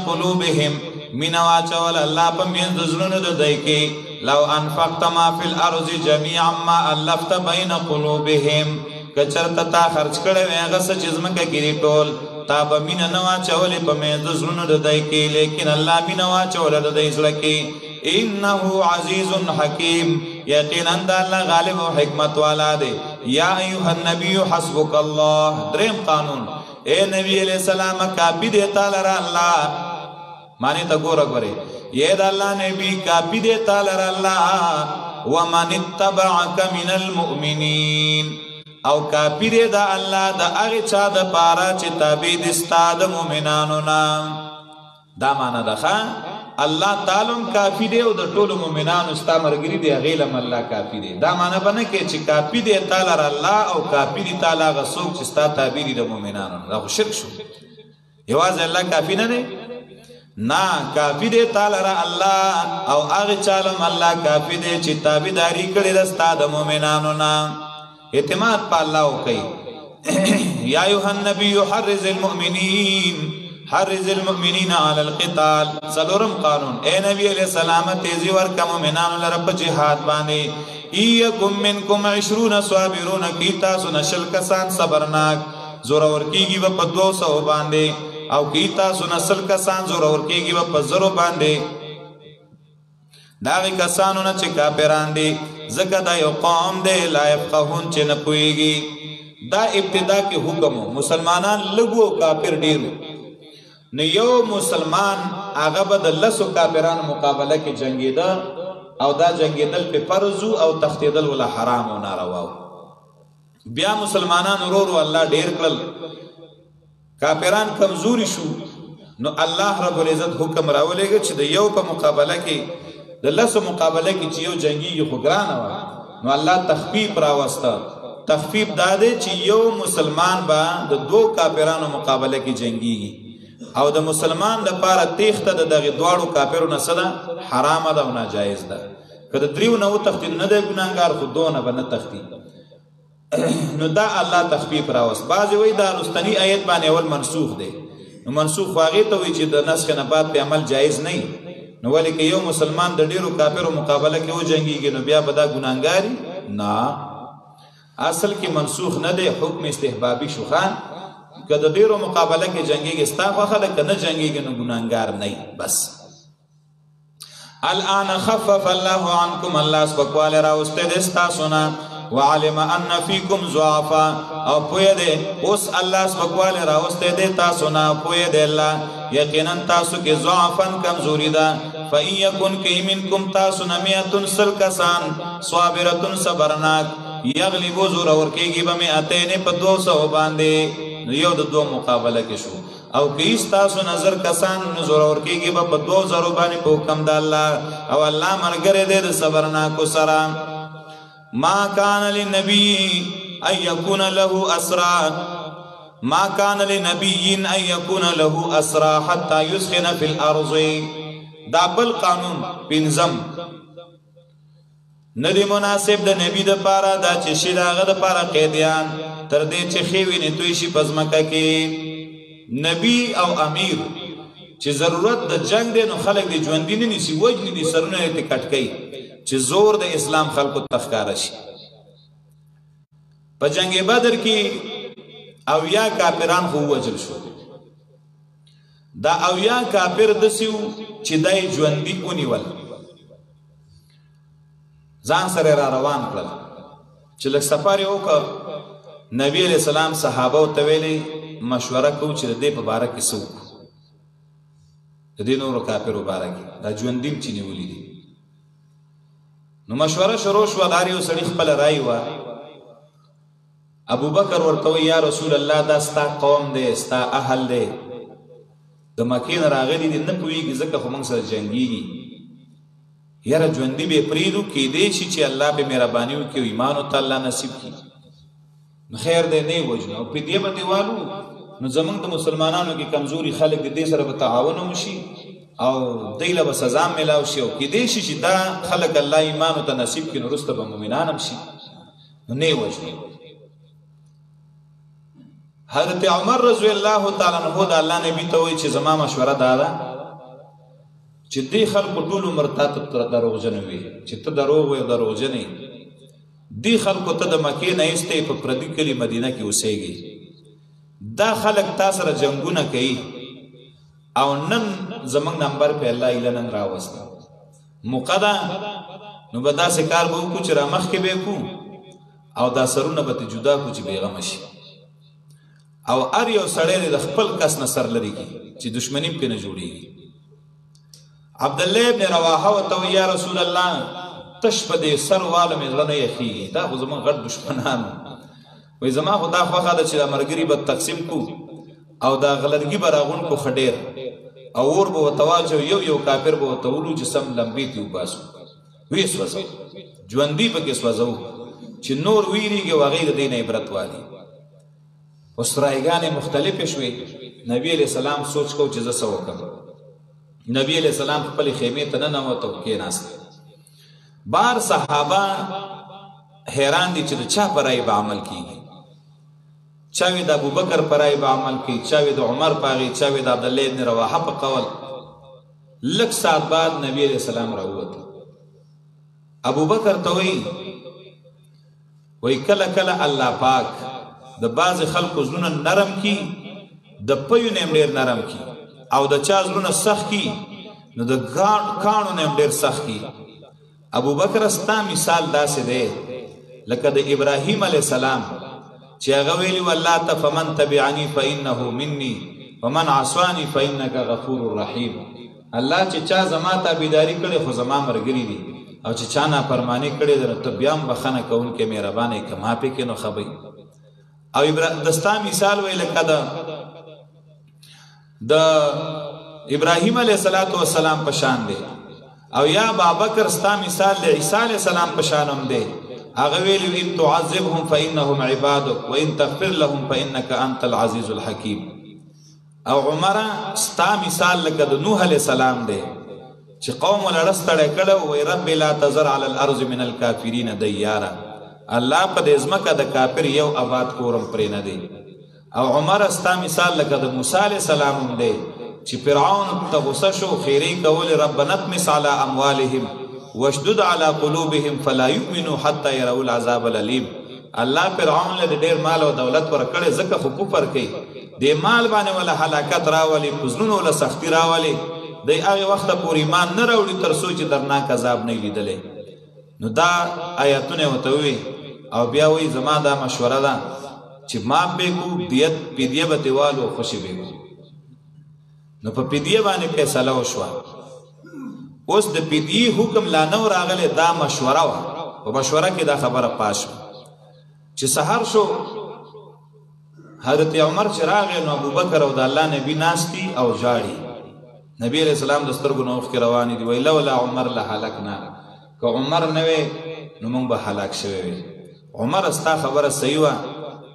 قلوبهم من واچول الله په من زړونو د دای کې لو انفقت ما فی الارض جميعا ما الفت بین قلوبهم کچرته تا خرج کړي هغه څه چې زمکه کې ټول تا به مين نه واچول په من زړونو د دای کې لیکن الله مين واچول د دای زړه کې انه عزیز حکیم یقینا الله غالب او حکمت والا دی یا ایها النبی حسبک الله دریم قانون اے نبی علیہ السلام کافی دیتا لرا اللہ مانی تا گورا گورے یہ دا اللہ نبی کافی دیتا لرا اللہ ومن اتبعک من المؤمنین او کافی دے دا اللہ دا اغی چا دا پارا چی تابی دستا دا مومنانونا دا مانا دا خواہ اللہ تعالیم کافی دے او دا طول مومنانو ستا مرگری دے غیلم اللہ کافی دے دا مانا بنا کہ چی کافی دے تالر اللہ او کافی دے تالا غصوک چی ستا تابیری دا مومنانو دا خو شرک شو یواز اللہ کافی نا دے نا کافی دے تالر اللہ او آغی چالم اللہ کافی دے چی تابی داری کردی دا ستا دا مومنانو نا اعتماد پا اللہ ہو کئی یا ایوہ النبی حرز المؤمنین حرز المؤمنین علی القتال سلورم قانون اے نبی علیہ السلام تیزی ورکا مومنان لرب جہاد بانے ایکم منکم 20 صابرون کیتا سنشل کسان صبرناک زورور کیگی و پا 200 باندے او کیتا سنشل کسان زورور کیگی و پا 0 باندے داغی کسانو نا چکا پیران دے زکا دا یو قوم دے لا یفقہون چے نپوئیگی دا ابتدا کے حکمو مسلمانان لگو کافر ڈیرو نو یو مسلمان آغا با دا لسو کافران مقابلہ کی جنگی دا او دا جنگی دل پی فرزو او تختی دل ولا حرام و نارواو بیا مسلمانان رو رو اللہ دیر کل کافران کمزوری شو نو اللہ رب العزت حکم راو لے گا چی دا یو پا مقابلہ کی دا لسو مقابلہ کی چی یو جنگی یو خگران ہوا نو اللہ تخفیف راوستا تخفیف دادے چی یو مسلمان با دا 2 کافران مقابلہ کی جنگی گی او د مسلمان د پاره تیخته د دغه دواړو کافرو نه صدا حرام ده او ناجایز ده کله دریو نه تختی نه ده ګناګار خو دونه بنه تختی نو دا الله تخفیف راوست بعضی وی دا رستنی آیت باندې اول منسوخ ده نو منسوخ واغې ته وی چې د نسخ نه بعد په عمل جایز نه نو ولی که یو مسلمان د ډیرو کافرو مقابله کې و جنگیږي نو بیا به دا ګناګاری نه اصل کې منسوخ نه ده حکم استحبابی شو خان که د ډیرو مقابله کې جنگیږي ستا خوښه ده که نه جنگیږي نو ګناهګار نه بس الان خفف الله عنکم الله سپکواله راوسته دې ستاسو نه وعلم ان فیکم ضعفا او پوهه دې اوس الله سپکواله راوسته دې تاسو نه پوهه دې الله یقینا تاسو کې ضعفن کمزوری ده فإن یکن کی منکم تاسو نه 100 کسان صابرتن صبرناک یغلبو زور ورکیږي به 200 په 200 باندې یو د 2 مقابله کې شو او که ستاسو نظر کسان نو زورور کېږي به په 2000 باندې په حکم د الله او الله ملګری دی د صبرناکو سره. ما کان للنبي ان يكون له اسرى ما كان لنبي ان يكون له اسرى حتى يسخن في الارض. دا بل قانون پنځم ندی مناسب د نبی د پاره دا چې شي داغه د پاره قیدیان تر دې چې خېوینې توی شي پزماکه کې. نبی او امیر چې ضرورت د جنگ دی نو خلک دی ژوندۍ نه نیسي وجنې دي سرونه یې کټ کوي چې زور د اسلام خلکو تخکاره شي. په جنگ بدر کې اویا کافران خو وجل شو. دا اویا کافر دسیو چې دای ژوندۍ ونیول ځان سره را روان کړل چې لږ سفر یې وکړ. نبی علیہ السلام صحابه ته ویلي مشوره کو چې د دې په باره کې څه وکړو د دې نورو کافرو باره کې دا ژوندۍ چې نیولي دي. نو مشوره شروع شوه. هر یو سړي خپله رایې وه. ابو بکر ورته وی یا رسول الله دا ستا قوم دی ستا اهل دی د مکې نه راغلي دي نه پوهېږي ځکه خو موږ سره جنګېږي یاره ژوندي به یې پرېږدو کیدی شي چې الله به مهرباني وکړي او ایمان ورته الله نصیب کړي نو خیر دی نه یې وژنو او فدیه به دیوالو نو زمونږ د مسلمانانو کې کمزوري خلک د دې سره به تعاون وشي او دی له به سزا میلاو شي او کیدی شي چې دا خلک الله ایمان ورته نصیب کړي نو وروسته به مؤمنان هم شي نو نه یې وژني. حضرت عمر رضی الله تعالی عنہ د الله نبی ته وایي چې زما مشوره دا ده چې دې خلکو ټول عمر تا ته دروغجن وي چې ته دروغ وایې او دروغجن یې. دې خلکو ته د مکې نه ایستې په پردي کلي مدینه کې اوسېږي. دا خلک تا سره جنګونه کوي او نن زمونږ نمبر په الله ایله نن راوسته موقع ده نو به داسې کار به وکړو چې را مخکې به یې او دا سرونه به ته جدا کړو چې بېغمه شي او هر یو سړی د خپل کس نه سر لري چې دشمني پې نه جوړېږي. عبدالله ابن رواحه ورته وایي یا رسول الله تش په دې سر واله مې زړه نه یخېږي دا خو زموږ غټ دشمنان وایي زما خو دا خوښه ده چې دا مرګري به تقسیم کړو او دا غلرګي به راغون کړو ښه ډېر او اور به ورته واچو یو یو کافر به ورته ولو چې سم لمبې تې وباسو ویې سوځو ژوندي پکې سوځو چې نور ویریږي او هغې د دې نه عبرت والي. اوس رایګانې مختلفې شوې. نبی علیہ السلام سوچ کو چې زه څه وکړم. نبی علیہ السلام خپلې خیمې ته ننوت او کېناست. بار صحابه حیران دي چې د چا په رایې به عمل کېږي. چا وی د ابوبکر په رایې به عمل کوي چا وی د عمر په هغې چا وی د عبدالله ابن رواحه په قول. لږ ساعت بعد نبی علیہ السلام راووت. ابوبکر ته وی کله کله الله پاک د بعض خلکو زړونه نرم کی د پیو نه ډیر نرم کی او د چا زړونه سخت کی نو د کانو نه ډیر سخت کی. ابو بکر ستا مثال داسې دی لکه د ابراهیم علیه السلام چې هغه ویلي والله ته فمن تبعنی فانه مني ومن عصانی فانک غفور رحیم. الله چې چا زما تابعداري کړې خو زما ملګري دي او چې چا نافرماني کړې ده نو ته بیا هم بخښنه کوونکی مهربانه یې که معافې کړې نو ښه به او د ستا مثال وی لکه د ابراهیم علیه السلام په شان دی او یا ابابکر ستا مثال د عیسی علیه السلام په شان هم دی. هغه ویلي ان تعذبهم فانهم عبادک وان تغفر لهم فانک انت العزیز الحکیم. او عمر ستا مثال لکه د نوح علیه السلام دی چې قوم ولړه ستړی کړی وی رب لا تذر علی الارض من الکافرین دیارا الله په دې ځمکه د کافر یو آباد کورم پرې نه دی. او عمر ستا مثال لکه د موسی علیه السلام هم دی چې فرعون ته غصه شو خیرې کولې ربنا اطمس علی اموالهم واشدد علی قلوبهم فلا یؤمنوا حتی یروا العذاب الالیم. الله فرعون له ډېر مال او دولت ورکړی ځکه خو کفر کوي دې مال باندې ولا هلاکت راولي پزړونو ولا سختی راولي دی هغې وخته پورې ایمان نه راوړي تر څو چې درناک عذاب نه لیدلی. نو دا آیاتونه ورته ووي او بیا وایي زما دا مشوره ده چې ماف به کو فدیه به ترې والو او خوشې به کو. نو په فدیه باندې فیصله وشوه. اوس د فدیې حکم لا نه و راغلی دا مشوره وه. په مشوره کې دا خبره پاس شوه چې سهار شو حضرت عمر چې راغی نو ابوبکر او د الله نبی ناستی او ژاړي. نبی علیہ السلام د سترګو نه اوښکې روانې دي، وایي لولا عمر لهلکنا، که عمر نه وی نو موږ به هلاک شوی وي. عمر ستا خبره صحیح وه،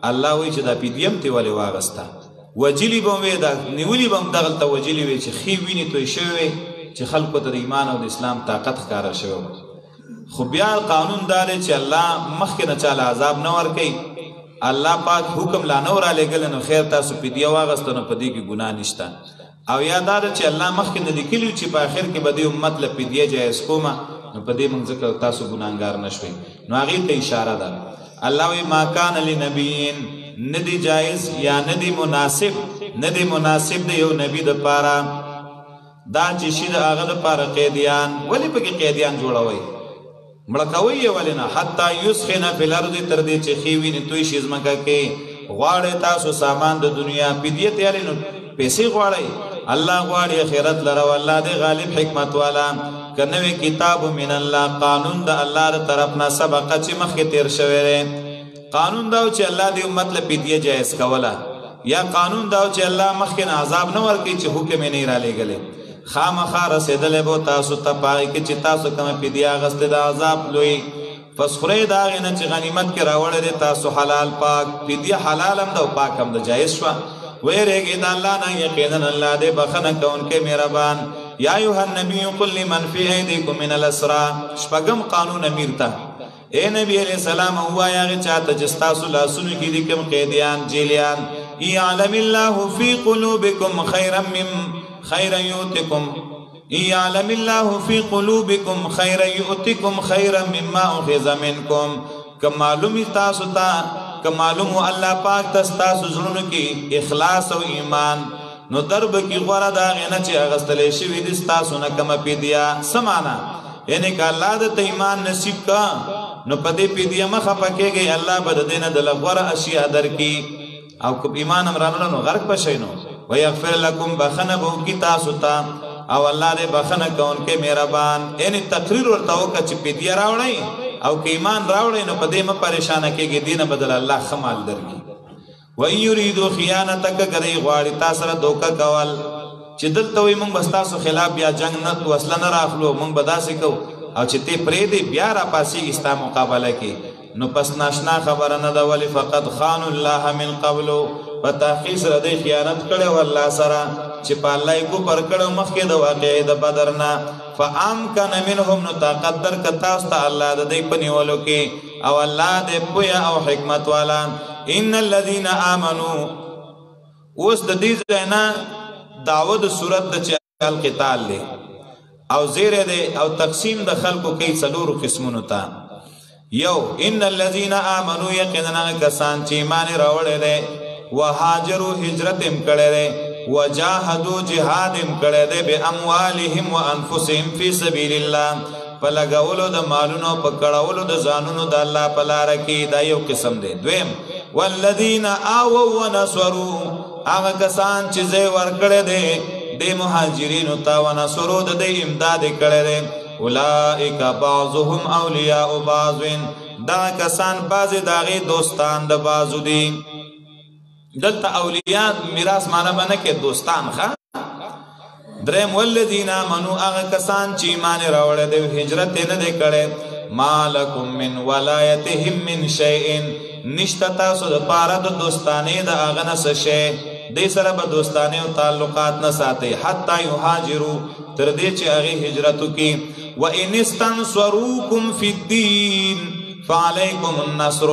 الله وایي چې دا فدیه م ترې ولې واغسته، وجلي به وې دا نیولي به هم دغلته وجلي وې چې ښې وینې توی شوی وې چې خلکو ته د ایمان او د اسلام طاقت ښکاره شوی و. خو بیا قانون دا دی چې الله مخکې نه چاله عذاب نه ورکوي، الله پاک حکم لا نه ورالېږلی نو خیر تاسو فدیه واغسته نو په دې کې ګناه نشته. او یا دا ده چې الله مخکې نه لیکلي چې په آخر کې به دې امت له فدیه جایز کومه، نو په دې موږ ځکه تاسو ګناهګار نه شوئ. نو هغې ته اشاره ده. الله وایي ما کان لنبیین، نه دی جایز یا نه دی مناسب، نه دی مناسب د یو نبي دپاره دا چې شي د هغه دپاره قیدیان. ولې پکې قیدیان جوړوئ؟ مړه کوئ یې ولې نه؟ حتی یسخن فی الارض، تر دې چې ښې وینې توی شي ځمکه کې. غواړئ تاسو سامان د دنیا، فدیه تیارې نو پیسې غواړئ، الله غواړي آخرت لره، والله دی غالب حکمت والا. که نوی کتاب من الله، قانون د الله د طرف نه سبقه چې مخکې تیر شوی دی. قانون دا چې الله دی امت له فدیه جایز کوله، یا قانون دا چې الله مخکې نه عذاب نه ورکوي چې حکم یې نه رالیږلی. خامخا رسېدلی به تاسو ته په هغې کې چې تاسو کومه فدیه اخیستې د عذاب لوی. پس خورئ د هغې نه چې غنیمت کې راوړی دی تاسو حلال پاک. فدیه حلال هم ده او پاک هم ده، جایز شوه. ویریږئ د الله نه، یقینا الله دی بخښنه کوونکی مهربان. یا ایها النبی قل لمن فی ایدیکم من الاسرا، شپږم قانون امیر ته. اے نبی علیہ السلام ووایه هغې چاته چې ستاسو لاسونو کې دي کوم قیدیان جیلیان، یعلم الله فی قلوبکم خیرا یؤتکم، یعلم الله فی قلوبکم خیرا یؤتکم خیرا مما اخذ منکم. که معلوم تاسو ته، که معلوم الله پاک تاسو زړونو کې اخلاص او ایمان، نو درب کې غوړه دا غنه چې اغستلې شوی دي تاسو نه کومه فدیه. سمانا یعنی که الله د ایمان نصیب کا نو په دې فدیه مخه پکېږي، الله به د دینه د لغوره اشیاء درکې. او که ایمان امرانه نو غرق بشئ نو ويغفر لكم، بخنه به وکړي تاسو ته، او الله دې بخنه کوونکی مهربان. یعنی تقریر ورته وکړه چې فدیه راوړئ، او که ایمان راوړئ نو په دې مه پریشانه کېږي، دې نه بدل الله ښه مال درکړي. وَإِن يُرِيدُوا خِيَانَتَكَ، کدی غواړي تا سره دوکه کول، چې دلته وایي موږ به ستاسو خلاف بیا جنګ نه وسله نه راخلو، موږ به داسې کوو، او چې ته پرېږدې بیا راپاسېږي ستا مقابله کې، نو پس ناشنا خبره نه ده. ولې فقد خانوا الله من قبلو، په تحقیق سره دوی خیانت کړی و الله سره، چې په الله یې کفر کړی مخکې د واقعې د بدر نه. فامکن منهم، نو طاقت درکړه تاسو ته الله د دوی په نیولو کې، او الله دې پوهه او حکمت والا. ان الذين امنوا، اوس د دې ځای نه دعوه د صورت د چې القتال دی او زیره دی، او تقسیم د خلکو کوي څلورو قسمونو ته. یو ان الذين امنوا، یقینا کسان چې ایمان راوړی دی، وهاجروا هجرت هم کړی دی، وجاهدوا جهاد هم کړی دی، باموالهم وانفسهم فی سبیل الله، په لګولو د مالونو په کړولو د ځانونو د الله په لاره کې. دا یو قسم دی. دویم والذین آووا ونصروا، هغه کسان چې ځای ورکړی دی د مهاجرینو ته، ونصروا د دوی امداد یې کړی دی. اولئک بعضهم اولیاء بعض، دا کسان بعضې د هغې دوستان د بعضو دي. دلته اولیاء میراث معنا به نه کې دوستان ښه. دریم والذین آمنوا، هغه کسان چې ایمان یې راوړی دی هجرت یې نه دی کړی. ما لکم من ولایتهم من شیء، نشته تاسو دپاره د دوستانې د هغه نه څه شی، دې سره به دوستانې او تعلقات نه ساتئ. حتی یهاجروا، تر دې چې هغې هجرت وکړي. وان استنصروکم فی الدین فعلیکم النصر،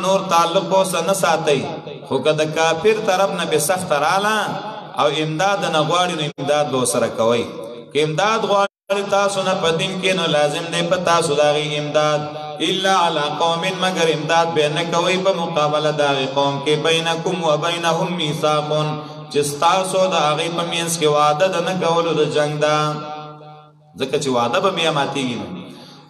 نور تعلق به ورسره نه ساتئ، خو که د کافر طرف نه بې سخته راله او امداد نه غواړي نو امداد به ورسره کوئ. که امداد غواړي تاسو نه په دین کې نو لازم دی په تاسو د هغې امداد. الا علی قوم، مگر امداد به نه کوئ په مقابله د هغې قوم کې بینکم و بینهم میثاق، چې ستاسو د هغې په منځ کې وعده د نه کولو د جنګ ده، ځکه چې وعده به بیا ماتېږي.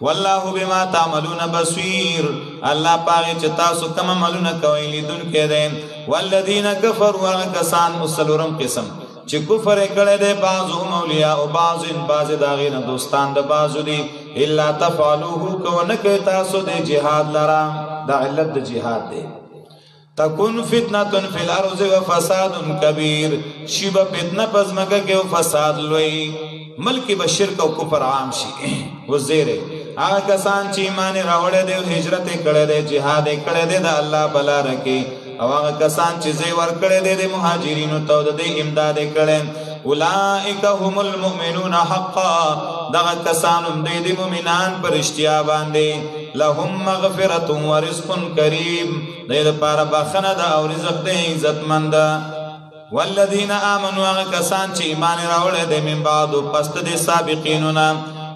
والله بما تعملون بصیر، الله پاغه چې تاسو کوم عملونه کوئ لیدونکی دی. والذین کفروا، هغه کسان څلورم قسم چې کفر یې کړی دی، بعضهم اولیاء بعض، بعضې د هغې نه دوستان د بعضو دي. الا تفعلوه، که ونه کوئ تاسو د جهاد لره، دا علت د جهاد دی. تکون فتنه فی الارض و فساد کبیر، شی با فتنه پزمکه که و فساد لوی، ملکی با شرک و کفر عام شی. و زیره آگا کسان چی ایمان راوڑے دے و ہجرت کڑے دے، جہاد کڑے دے دا اللہ بلا رکی، او آگا کسان چی زیور کڑے دے دے مہاجرین و تود دے امداد کڑے، اولائک هم المؤمنون حقا، دا کسانم دے دے مومنان پر اشتیابان دے، لهم مغفرت و رزق کریم، دے دا پارا بخند او رزق دے عزت مند. والذین آمنوا آگا کسان چی ایمان راوڑے دے من بعدو پست دے سابقینونا،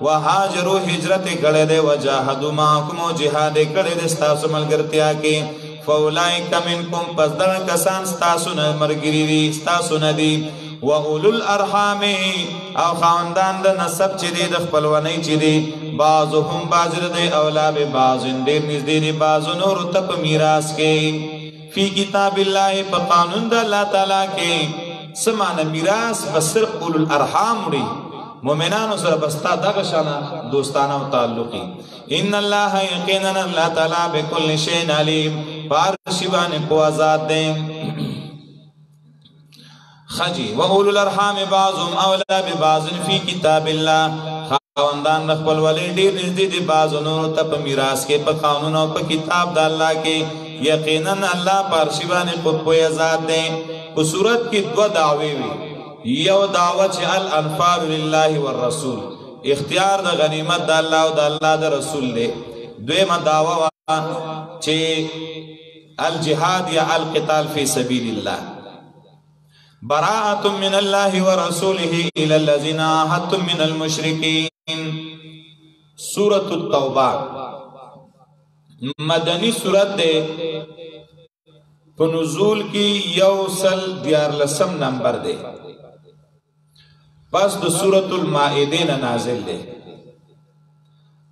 وہاجروا ہجرت کڑے دے، وجاہدوا معکم و جہاد کڑے دے ستاسو ملگرتیا کے، فاولائک منکم پس در کسان ستاسو مرگری دی ستاسو ندی، وَأُولُو الْأَرْحَامِ او خاندان دا نصب چی دی دخپلونی چی دی، بعضهم باجر دے اولا بے بعضن دیر نزدی دی بعضن اور تپ میراس کے، فی کتاب اللہ پا قانون دا اللہ تعالیٰ کے، سمانا میراس بصرف اولو الارحام ری، مومنانو سر بستا دغشانا دوستانا و تعلقی. ان اللہ یقیننا اللہ تعالیٰ بکل شین علیم، پارشبان قوازات دیں. خجی وَأُولُو الْأَرْحَامِ بَعْضُهُمْ أَوْلَى بِبَعْضٍ فِي كِتَابِ اللَّهِ، خاوندان نخبل ولی دیر نزدی دی بعضنو تپ میراس کے پا قانون و پا کتاب دا اللہ کے، یقیناً اللہ پارشبان خود پوی ذات دیں. اس صورت کی دو دعوی ہوئی، یو دعوت چھ الانفال للہ والرسول، اختیار دا غنیمت دا اللہ و دا اللہ دا رسول دے. دویم دعوت چھ الجہاد یا القتال فی سبیل اللہ، براءۃ من اللہ ورسولہ الی الذین عاہدتم من المشرکین. سورۃ التوبہ مدنی سورت دے، پنزول کی یوسل دیار لسم نمبر دے، پس دو سورت المائدین نازل دے،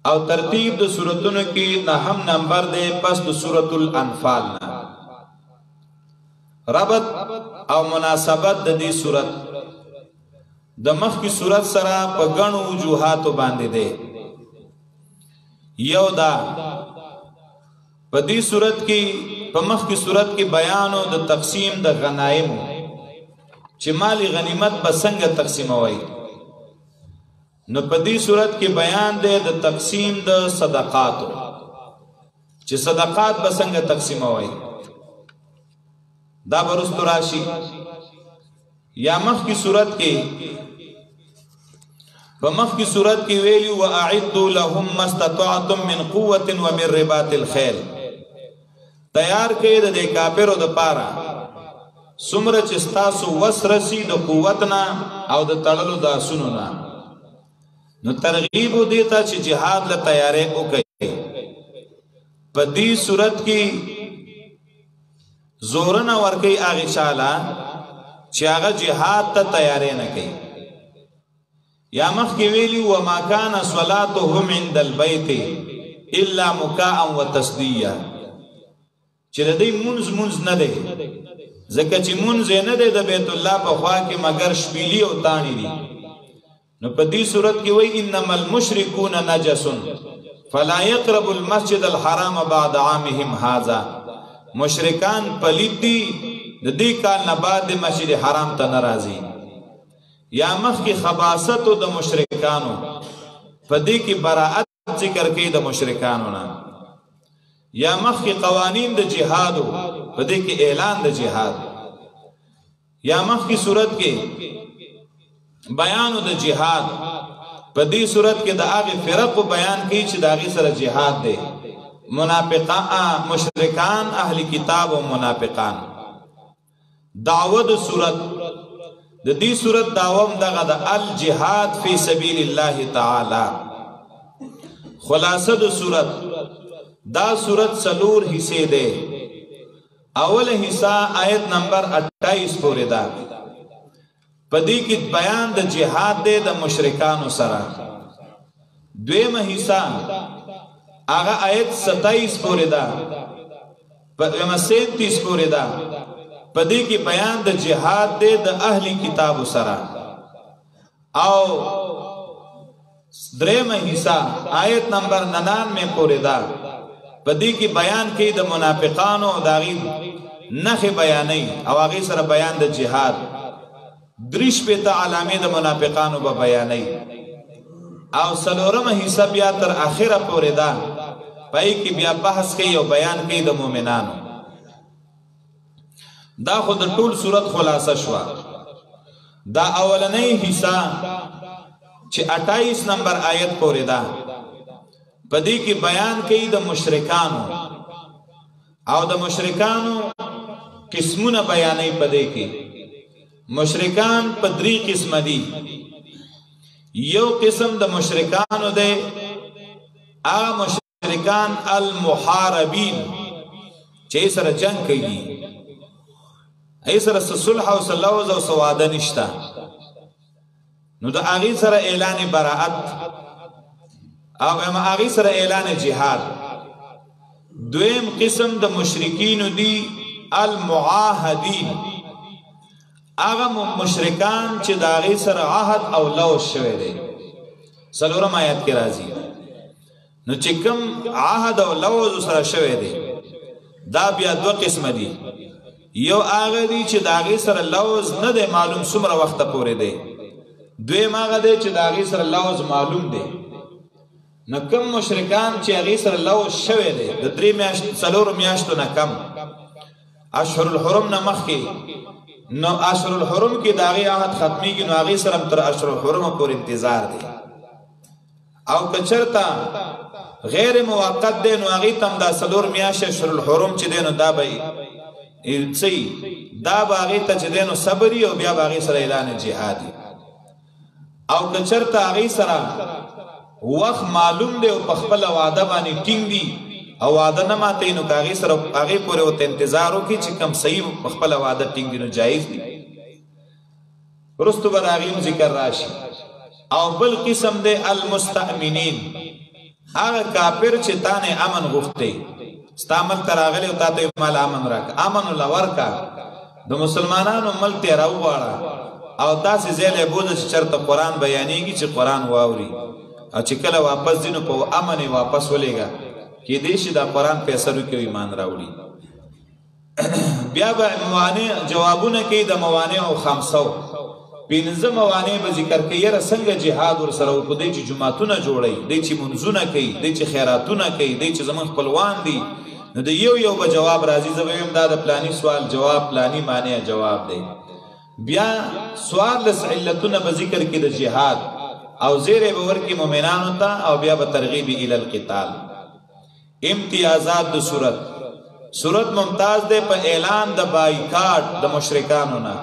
او ترتیب دو سورتون کی نہم نمبر دے، پس دو سورت الانفال نا. ربط او مناسبت دی سورت دمخ کی سورت سرا پا گن وجوہاتو باندے دے. یو دا پا دی سورت کی پا مخ کی سورت کی بیانو دا تقسیم دا غنائمو، چی مالی غنیمت بسنگ تقسیم ہوئی، نو پا دی صورت کی بیان دے دا تقسیم دا صدقاتو، چی صدقات بسنگ تقسیم ہوئی. دا برست راشی یا مخ کی صورت کی پا مخ کی صورت کی ویلی وَأَعِدُّوا لَهُمْ مَسْتَطَعْتُم مِّن قُوَّةٍ وَمِن رِّبَاطِ الْخَيْلِ، تیار کئی دا دے کافر دا پارا سمر چستاسو وس رسی دا قوتنا او دا تڑلو دا سنونا. نو ترغیبو دیتا چی جہاد لتیارے اکے. پا دی صورت کی زورنا ورکی آغی چالا چی آغا جہاد تا تیارے نکی. یا مخ کی ویلی وما کان صلاتهم عند البیت الا مکاء و تصدیہ، چی دا دی منز ندے، زکا چی منزے ندے دا بیت اللہ پا خواہ کی مگر شپیلی او تانی دی. نو پا دی صورت کی وی انما المشرکون نجسن فلا یقرب المسجد الحرام بعد عامهم هذا، مشرکان پلید دی دی کال نباد دی مسجد حرام تا نرازی. یا مخ کی خباستو دا مشرکانو پا دی کی براعت ذکر کی دا مشرکانو نا. یا مخ کی قوانین دا جہادو پا دی کی اعلان دا جہاد. یا مخ کی صورت کی بیانو دا جہاد، پا دی صورت کی دا آغی فرق بیان کی چی دا آغی سر جہاد دے. منافقان مشرکان اہل کتاب و منافقان. دعوت صورت دا دی صورت دعوام دا دا الجہاد فی سبیل اللہ تعالی. خلاصہ دا صورت دا صورت سلور حصے دے. اول حصہ آیت نمبر 28 پورے دا، پدی کی بیان دا جہاد دے دا مشرکانو سرا. دویم حصہ آغا آیت 27 پورے دا، 37 پورے دا، پدی کی بیان دا جہاد دے دا اہلی کتاب سرا. او دریم حصہ آیت نمبر 99 پورے دا، پدی کی بیان کی دا منافقانو داغی نخې بیانوي او هغې سره بیان د جهاد 3 علامې د منافقانو به بیانوي او 4مه حصہ بیا تر اخره پورې ده پای کې بیا بحث کوي او بیان کوي د مؤمنانو دا خو د ټول صورت خلاصه شوه دا اولنۍ حصہ چې 28 نمبر آیت پورې ده په دې کې بیان کوي د مشرکانو او د مشرکانو قسمونه بیانوي په دې کې مشرکان په 3 قسم دي یو قسم د مشرکانو دی هغه مشرکان المحاربین چې سره جنگ کوي ای سره صلح او سلوز او سواده نشتا نو د هغې سره اعلان براءت او هغې سره اعلان جهاد دویم قسم د مشرکینو دی المعاهدین هغه مشرکان چې د هغې سره عهد او لوز شوی دی 4 آیت کې راځي نو چې کوم عهد او لوز سره شوی دی دا بیا 2 قسم دي یو هغه دی چې د هغې سره لوز نه دی معلوم څومره وخته پورې دی دویم هغه دی چې د هغې سره لوز معلوم دی نو کم مشرکان چې هغې سره لوز شوی دی د 4 میاشتو نه کم اشهر الحرم نه مخکې نو اشهر الحرم کې د هغې عهد ختمیږي نو هغې سره تر اشهر الحرم پورې انتظار دی او که چېرته غیر موقت دی نو هغې ته هم دا 4 میاشتې اشهر الحرم چې دی نو دا به صحیح دا به هغې ته چې دی نو صبري او بیا به هغې سره اعلان جهادي او که چېرته هغې سره وخت معلوم دی او په خپله وعده باندې ټینګ دي او وعده نه ماتوي نو که هغې سره هغې پورې ورته انتظار وکړي چې کوم صحیح په خپله وعده ټینګ دي نو جایز دي وروستو به د هغې هم ذکر راشي او بل قسم دی المستأمنین هغه کافر چې تا نه امن غوښتی ستا ملک ته راغلی او تا ته مال امن راکړه امن له ورکړه د مسلمانانو ملک ته یې راوغواړه او داسې ځای له بوځه چې چېرته قرآن بیانېږي چې قرآن واوري او چې کله واپس ځي نو په امن یې واپس ولېږه کېدای شي دا قرآن فیصلو کې ایمان راوړي بیا به موانع جوابونه کوي د موانعو 500 15 موانع به ذکر کوي یاره څنګه جهاد ورسره وکړو دی چې جوماتونه جوړوي دی چې منځونه کوي دی چې خیراتونه کوي دی چې زموږ خپلوان دي نو د یو به جواب راځي زه به وایم دا د پلاني سوال جواب پلاني معنی جواب دی بیا 14 علتونه به ذکر کوي د جهاد او زیره به ورکړي مؤمنانو ته او بیا به ترغیب الی القتال امتیازات د صورت ممتاز ده په اعلان د بایکاټ د مشرکانو نه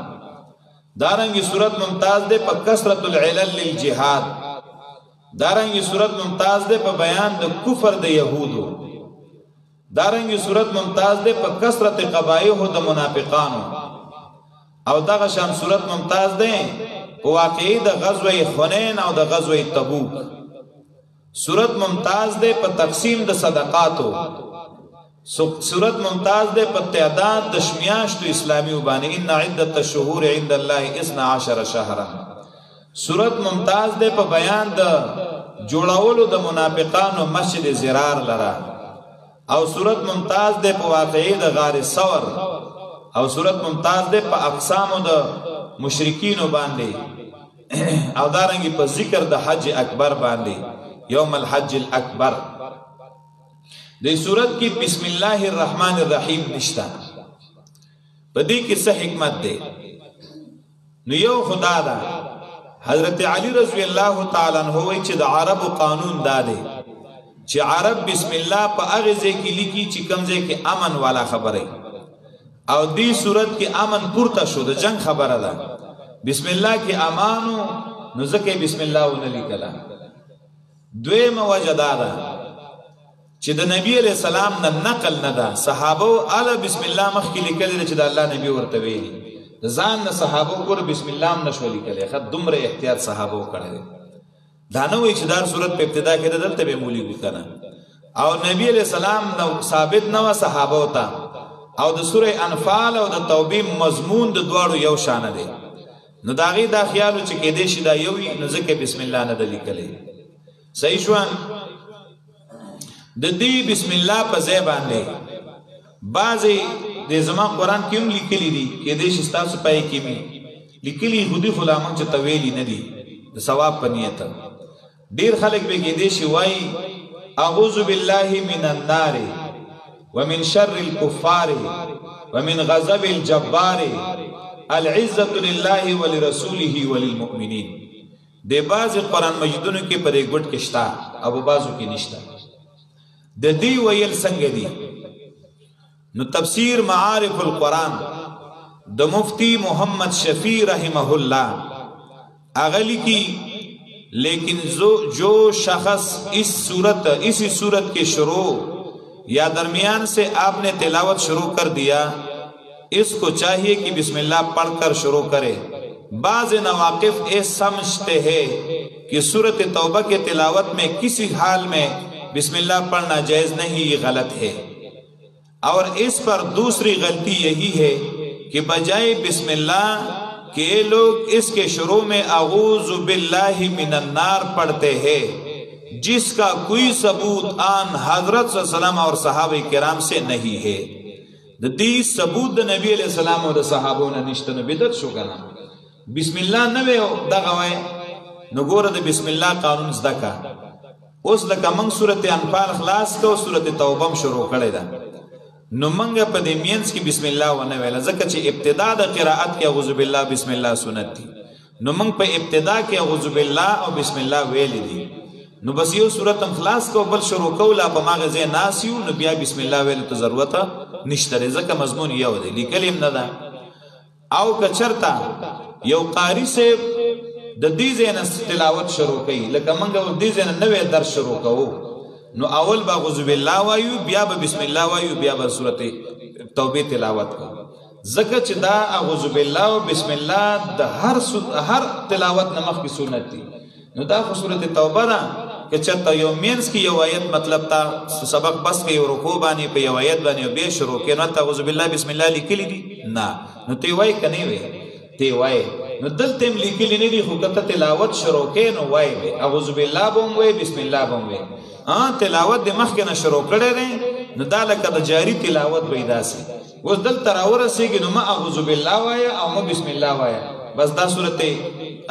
دارنګي صورت ممتاز ده په کثرت العلل للجهاد دارنګي صورت ممتاز ده په بیان د کفر د يهودو دارنګي صورت ممتاز ده په کثرت قبایح د منافقانو او دغه شان صورت ممتاز ده په واقعي د غزوه حنین او د غزوه تبوک صورت ممتاز ده په تقسیم د صدقاتو صورت ممتاز ده په تعداد د شمیاشتو اسلامی وبانه ان عدت الشهور عند الله 12 شهرا صورت ممتاز ده په بیان د جوړولو د منافقانو مسجد زرار لرا او صورت ممتاز ده په واقعي د غار ثور او صورت ممتاز ده په اقسام د مشرکین باندې او دارنګي په ذکر د حج اکبر باندې یوم الحج الاکبر دې صورت کې بسم الله الرحمن الرحیم نشتا په دې کې څه حکمت ده نو یو خدا دا حضرت علی رضی الله تعالی عنہ وایي چې د عربو قانون دا دی چې عرب بسم الله په هغه ځای کې لیکي چې کوم ځای کې امن والا خبره او دې صورت کې امن پورته شو د جنگ خبره ده بسم الله کې امانو نو ځکه بسم الله ونه لیکلا دویمه وجه دا ده چې د نبی علیہ السلام نه نقل نه ده صحابه اعلی بسم الله مخکې لیکل چې د الله نبی ورته ویلي ځان نه صحابه کور بسم الله نشو لیکلی خد دومره احتیاط صحابه کړی دا نه وایي چې دا صورت په ابتدا کې دلته به مولی وکنه او نبی علیہ السلام نو ثابت نه و صحابه وتا او د سوره انفال او د توبې مضمون د دواړو یو شان دی نو داغي دا خیال چې کې دې شي دا یو نو ځکه بسم الله نه د لیکلی صحیح شو د دې بسم الله په ځای باندې بعضی د زما قران کې هم لیکلي دي کې دې شستا سپای کې می لیکلي خودي غلامان چې طويلي نه دي د ثواب په نیت ډیر خلک به کې دې شي وای اعوذ بالله من النار ومن شر الكفار ومن غضب الجبار العزة لله ولرسوله وللمؤمنين د باز قران مجیدونو کې پرې ګډ کې شتا ابو بازو کې نشتا د دې ویل څنګه دي نو تفسیر معارف القرآن د مفتی محمد شفیع رحمه اللہ اغلی کی لیکن جو شخص اسی صورت کے شروع یا درمیان سے آپ نے تلاوت شروع کر دیا اس کو چاہیے کہ بسم اللہ پڑھ کر شروع کرے بعض نواقف سمجھتے ہیں کہ سورت توبہ کے تلاوت میں کسی حال میں بسم اللہ پڑھنا جائز نہیں یہ غلط ہے اور اس پر دوسری غلطی یہی ہے کہ بجائے بسم اللہ کہ لوگ اس کے شروع میں اعوذ باللہ من النار پڑھتے ہیں جس کا کوئی ثبوت آن حضرت صلی اللہ علیہ وسلم اور صحابہ کرام سے نہیں ہے دی ثبوت د نبی علیہ السلام اور صحابوں نے نشتن بدعت شو کنا بسم اللہ نوے دغه وای نو ګوره د بسم الله قانون زده کا اوس لکه موږ سورته انفال خلاص کو سورته توبه شروع کړی دا نو موږ په دې مینس کې بسم الله ونه ویل ځکه چې ابتدا د قرائت کې اعوذ بالله بسم الله سنت دي نو موږ په ابتدا کې اعوذ بالله او بسم الله ویل دي نو بس یو سورته خلاص کو بل شروع کولا په ماغه ناسیو نو بیا بسم الله ویل ته ضرورت نشته ځکه مضمون یو دی لیکلیم نه ده او کچرتا یو قاری سے د دې زین تلاوت شروع کړي لکه موږ د دې زین نوې درس شروع کوو نو اول با اعوذ بالله وایو بیا به بسم الله وایو بیا به سورته توبه تلاوت کوو ځکه چې دا اعوذ بالله او بسم الله د هر تلاوت نمخ کی سنت دي نو دا خو سورته توبه ده کہ چرتا یو مینس کی یو آیت مطلب تا سبق بس که یو رکو بانی پا یو آیت بانی بے شروع که نو تا اعوذ باللہ بسم اللہ لکلی دی نا نو تی وائی کنی وی تی وائی نو دل تیم لکلی نی دی خوکتا تلاوت شروع که نو وائی وی اعوذ باللہ بوم وی بسم اللہ بوم وی تلاوت دی مخ کنا شروع کرده رہے نو دا لکا دا جاری تلاوت بیدا سی وز دل تراور سیگی نو ما اعوذ باللہ وایا او ما بسم اللہ وایا بس دا صورت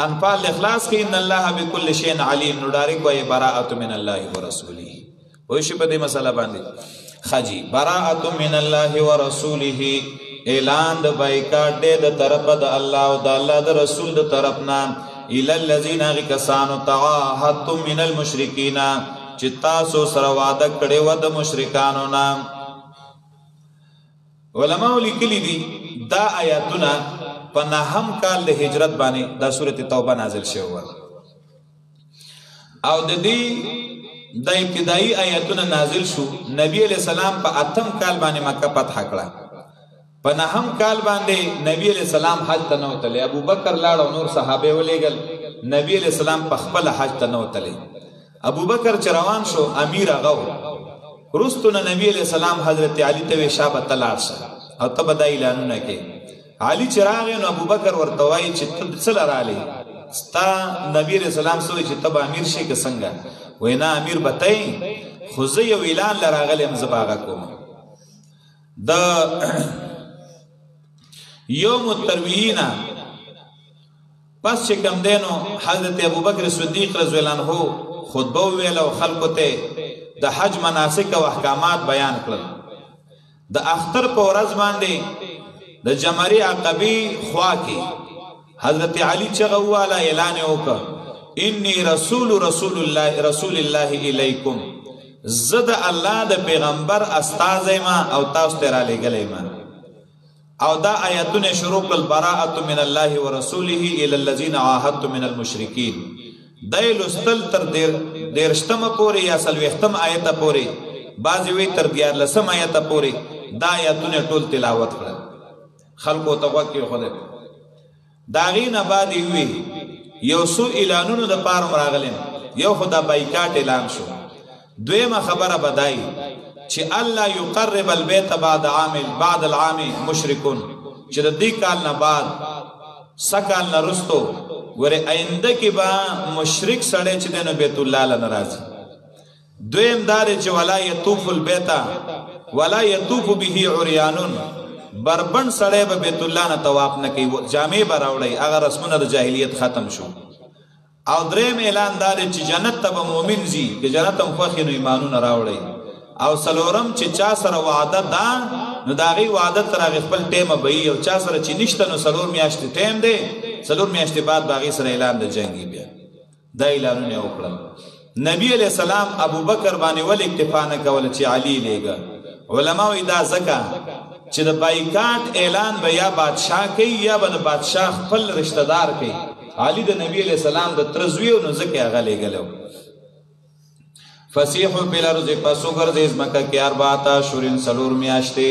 انفال اخلاص کی ان اللہ بكل شیء علیم نو ډایرک وای براءت من الله ورسوله وای شی په دې مسله باندې خاجی براءت من الله ورسوله اعلان د بایکاټ د طرف د الله او د الله د رسول د طرف نا الی الذین غکسانوا تعاهدتم من المشرکین چې تاسو سره وعده کړی و د مشرکانو نا علماء لیکلی دي دا آیاتونه پناهم کال د هجرت باندې د سورته توبه نازل شوه او د دې د ابتدایي آیاتونه نازل شو نبی علیہ السلام په اتم کال باندې مکه فتح کړه پناهم کال باندې نبی علیہ السلام حج ته نو تله ابو بکر لاړ او نور صحابه ولېګل نبی علیہ السلام په خپل حج ته نو تله ابو بکر چروان شو امیر هغه رستونه نبی علیہ السلام حضرت علی ته شابه تلاړ شه او تبدا اعلانونه کې علی چراغ نو ابو بکر ورتوای چې تد څل رالی ستا نبی رسول الله سوې چې تب امیر شي که څنګه وینا امیر بتای خو زه یو اعلان لراغلم زباغه کوم د یوم الترویین پس چې کم دینو حضرت ابو بکر صدیق رضی الله عنه خطبه ویل او خلکو ته د حج مناسک او احکامات بیان کړل د اختر په ورځ باندې د جمری عقبی خوا کې حضرت علی چغه والا اعلان وکړ انی رسول الله الیکم زد الله د پیغمبر استاد ما او تاسو ته را لګلې ما او دا آیاتونه شروع کړل براءت من الله ورسوله الی الذین عاهدتم من المشرکین دای لستل تر دیرشتمه پورې یا سلوختم آیت پورې بعضی وی تر 14 آیت پورې دا آیاتونه ټول تلاوت کړل خلقو توقع خوده داغین آبادی ہوئی یو سو اعلانونو دا پارم راغلیم یو خدا بایکاٹ اعلان شو دویم خبر بدائی چی اللہ یقرب البیت بعد العام مشرکون چی دا دی کالنا بعد سکالنا رستو وره اینده کی با مشرک سڑے چی دینو بیت اللہ لنرازی دویم داره چی ولا یطوف البیتا ولا یطوف به عریانون بربند سړی به بیت الله نه طواف نه کوي جامې به راوړی هغه رسمونه د جاهلیت ختم شو او دریم اعلان دا دی چې جنت ته به مؤمن ځي که جنت هم خوښ نو ایمانونه راوړی او څلورم چې چا سره وعده ده نو د هغې وعده تر هغې خپل ټیمه به وي او چا سره چې نشته نو 4 میاشتې ټیم دی 4 میاشتې بعد به هغې سره اعلان د جنګ بیا دا اعلانونه یې وکړل نبی علیه السلام ابوبکر باندې ولې اکتفا نه کوله چې علي لیږه علما وایي دا ځکه چې د بایکاټ اعلان به یا بادشاه کوي یا به د بادشاه خپل رشته دار کوي علي د نبی علیه السلام د تره زوی و نو ځکه یې هغه لیږلی فسیحوا فی الارض پس وګرځئ ځمکه کې 4 اشهر 4 میاشتې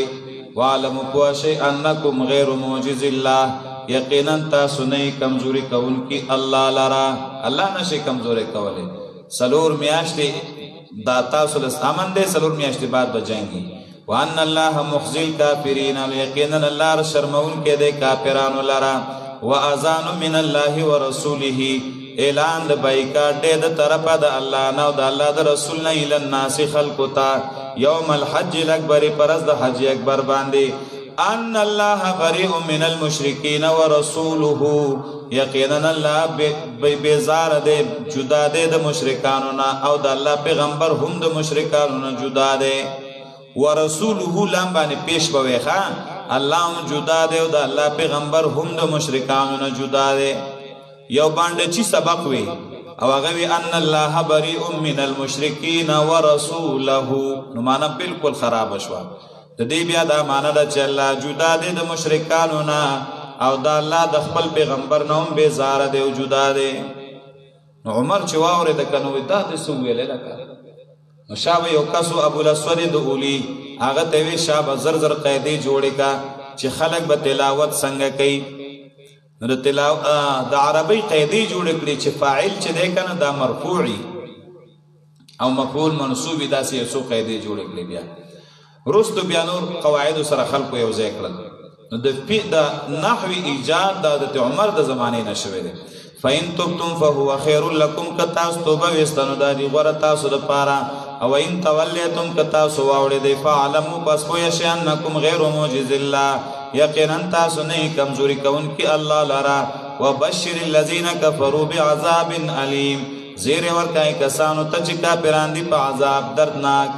واعلموا پوه شئ انکم غیر معجز الله یقینا تاسو نه کمزوري کوونکي الله لرا الله نشي کمزوري کولی 4 میاشتې دا تاسو له امن دی 4 میاشتې بعد به جنګي وان الله مخزي الكافرين یقینا الله شرمون کې دی کافرانو لرا واذان من الله ورسوله اعلان د بایکاټ د طرفه د الله نه او د الله د رسول نه ال الناس خلق تا یوم الحج الاکبر پرز د حج اکبر باندې ان الله بريء من المشركين ورسوله یقینا الله بیزار دی جدا دی د مشرکانو نه او د الله پیغمبر هم د مشرکانو نه جدا دی ورسوله لام باندې پیش بوي خان الله هم جدا دی او د الله پیغمبر هم د مشرکانو نه جدا دی یو باندې چې سبق وي او هغه وی ان الله بريء من المشركين ورسوله نو معنا بالکل خراب شو د دې بیا دا معنا ده چې الله جدا دی د مشرکانو نه او د الله د خپل پیغمبر نه هم بیزاره دی او جدا دی نو عمر چې واورېده کنه وی دا دې څه ویلې لکه نو شابه یو کسو ابو الاسود د اولی هغه ته وی شابه زر زر قاعدې جوړې کا چې خلک به تلاوت څنګه کوي نو د عربی قاعدې جوړې کړې چې فاعل چې دی کنه دا مرفوعي او مفعول منصوبي داسې یو څو قاعدې جوړې کړې بیا وروسته بیا نور قواعد سره خلکو یو ځای کړل نو د نحوی ایجاد د حضرت عمر د زمانې نه شوی دی فإن تبتم فهو خير لكم کتاس توبه وستنو دا دی غوره تاسو دپاره او ان تولیتم کتاسو واوړې دی فاعلموا پس پوه شئ انکم غیر معجز الله یقینا تاسو نه کمزوري کوونکي الله لرا وبشر الذين كفروا بعذاب اليم زیر ورکای کسانو ته چې کافران دي په عذاب دردناک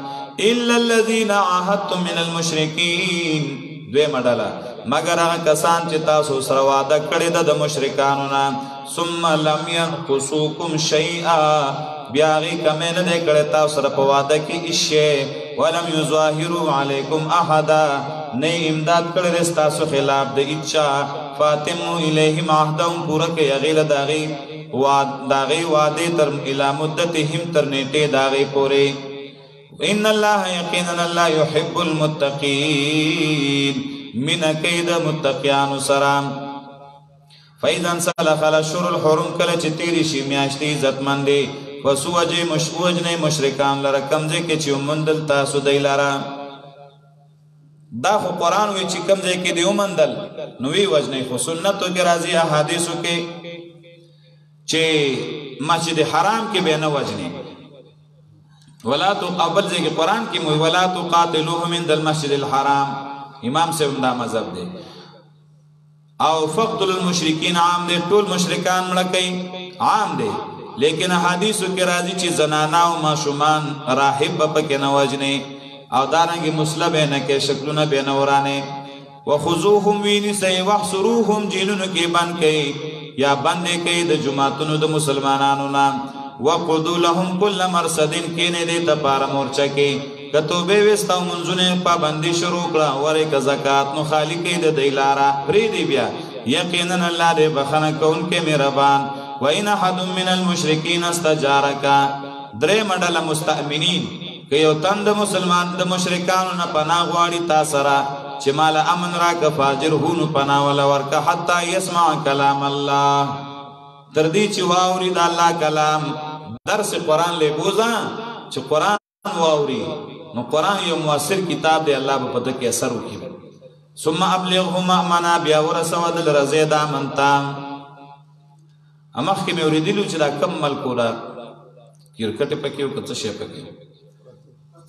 الا الذين عاهدتم من المشركين دوی مډاله مگر هغه کسان چې تاسو سره وعده کړی د مشرکانو نه ثم لم ينقصوكم شيئا بیا هغې کمې نه دی کړی تاسو سره په وعده کې هیڅ ولم یظاهروا علیکم احدا نه امداد کړی ستاسو خلاف د هیڅ فاتموا الیهم عهدهم پوره کړئ هغې له د هغې وعدې تر الی مدتهم تر نیټې د هغې پورې ان الله یقینا الله يحب المتقین من کید متقیانو سره فاذا انسلخ الاشهر الحرم کله چې تیری شي میاشتې عزتمندې وجنه مشرکان لره کمځای کې چې ومندل تاسو دی لره دا خو قرآن وی چې کمځای کې دی ومندل نو وی وجنه خو سنتو کې راځي احادیثو کې چې مسجد حرام کې به نه وجنه ولا تو اول ځای کې قرآن کې مو ولا تقاتلوهم عند المسجد الحرام امام صاحب دا مذهب دی او فقتل المشرکین عام دی ټول مشرکان مړه کوي عام دی لیکن حدیثو کې راځي چې زنانا او ماشومان راهب به پکې نه وجني او دارنګې مسله نه کې شکلونه به نه ورانه وخذوهم ونیسئ واحصروهم جیلونو کې بند کوي یا بندې کوي د جماعتونو د مسلمانانو نه وقعدوا لهم كل مرصد کینې دې ته پاره مورچه کې کتوبه وستا منځونه پابندي شروع کړه ورکه زکات نو خالی کې د دیلارا پری دی بیا یقینا الله دې بخنه کوونکې مهربان وان احد من المشرکین استجارک درې مډله مستأمنین که یو تند مسلمان د مشرکانو نه پناه غواړي تا سره چې مال امن راک فاجر هونو پناه ولا ورکه حتا يسمع کلام الله تر دې چې واوري د الله کلام درس قرآن له بوزا چې قرآن واوري نو قرآن یو مؤثر کتاب دی الله په پته کې اثر وکړي ثم ابلغهم منا بیا ورسو دل رزیدا منتا امخ کې مې اوریدلو چې دا کم ملکولا کرکټ پکې او کڅ شي پکې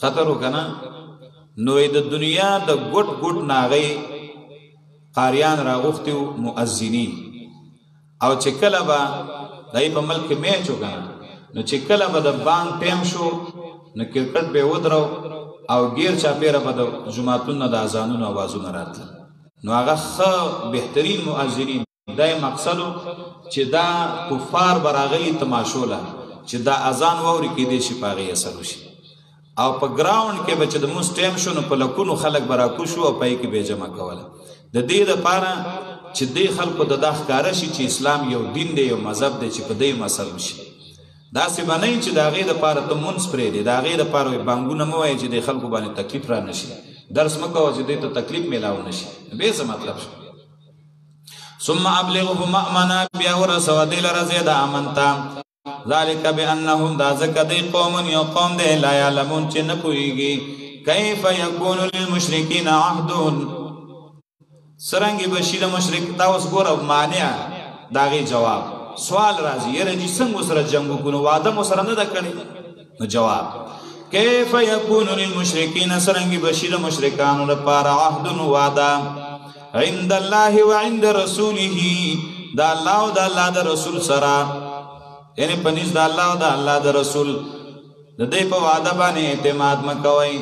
خطر وکنه نو د دنیا د ګټ ګټ ناغي قاریان راغوښتي وو مؤذنین او چې کله به دای په ملک میچ وکړه نو چې کله به د بانګ ټیم شو نو کرکټ به ودرو او غیر چاپیره به د جمعتون د اذانونو आवाजونه راتل نو هغه ښه بهترین مؤذنین دای مقصدو چې دا کفار براغلی تماشوله چې دا اذان ووري کې دې شي پاغي اثر وشي او په ګراوند کې به چې د موس ټیم شو نو په لکونو خلک براکو شو او پای کې به جمع کوله د دې لپاره چې دې خلکو د ښکارا شي چې اسلام یو دین دی یو مذهب دی چې په دې مسل شي دا څه باندې چې دا غي د لپاره ته مونږ پرې دی دا غي د لپاره بانګونه مو وایي چې د خلکو باندې تکلیف را نشي درس مکو چې دې ته تکلیف میلاو نشي به څه مطلب شي ثم ابلغه مأمنا بیا ورسو دل رزید امنتا ذالک بانهم ذاک دی قوم یو قوم دی لا یعلمون چې نه پويږي کیف یکون للمشرکین عهد سرنګي بشیر مشرک دا اوس ګور مانع داغي جواب سوال راځي یره چې څنګه سره جنگ وکړو وعده مو سره نه کړی نو جواب کیف یکون للمشرکین سرنګي بشیر مشرکانو لپاره عهد وعده عند الله وعند رسوله دا الله او دا الله دا رسول سره یعنی پنځ دا الله او دا الله دا رسول د دې په وعده باندې اعتماد مکوئ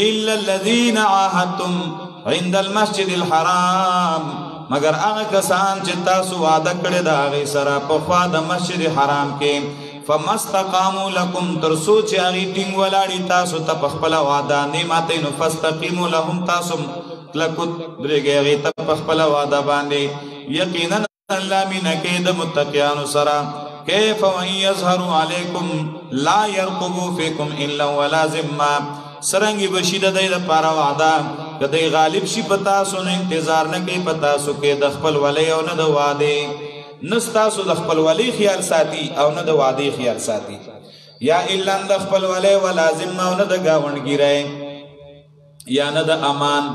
الا الذين عاهدتم عند المسجد الحرام مگر هغه کسان چې تاسو وعده کړی دا هغه سره په خوا د مسجد حرام کې فمستقاموا لكم ترسو چې هغه ټینګ ولاړی تاسو ته په خپل وعده نه ماته نو فاستقیموا لهم تاسو لکت درګي ته په خپل وعده باندې یقینا الله من کید متقیان سرا کیف وان یظهروا علیکم لا يرقبوا فیکم الا ولا ذمه سرنګي بشید دای د پاره وعده کدی غالب شي پتا سو نه انتظار نه کوي پتا سو کې د خپل ولی او نه د وعده نستا سو د خپل ولی خیال ساتي او نه د وعده خیال ساتي یا الا د خپل ولی ولا ذمه او نه د گاونګیره یا نه د امان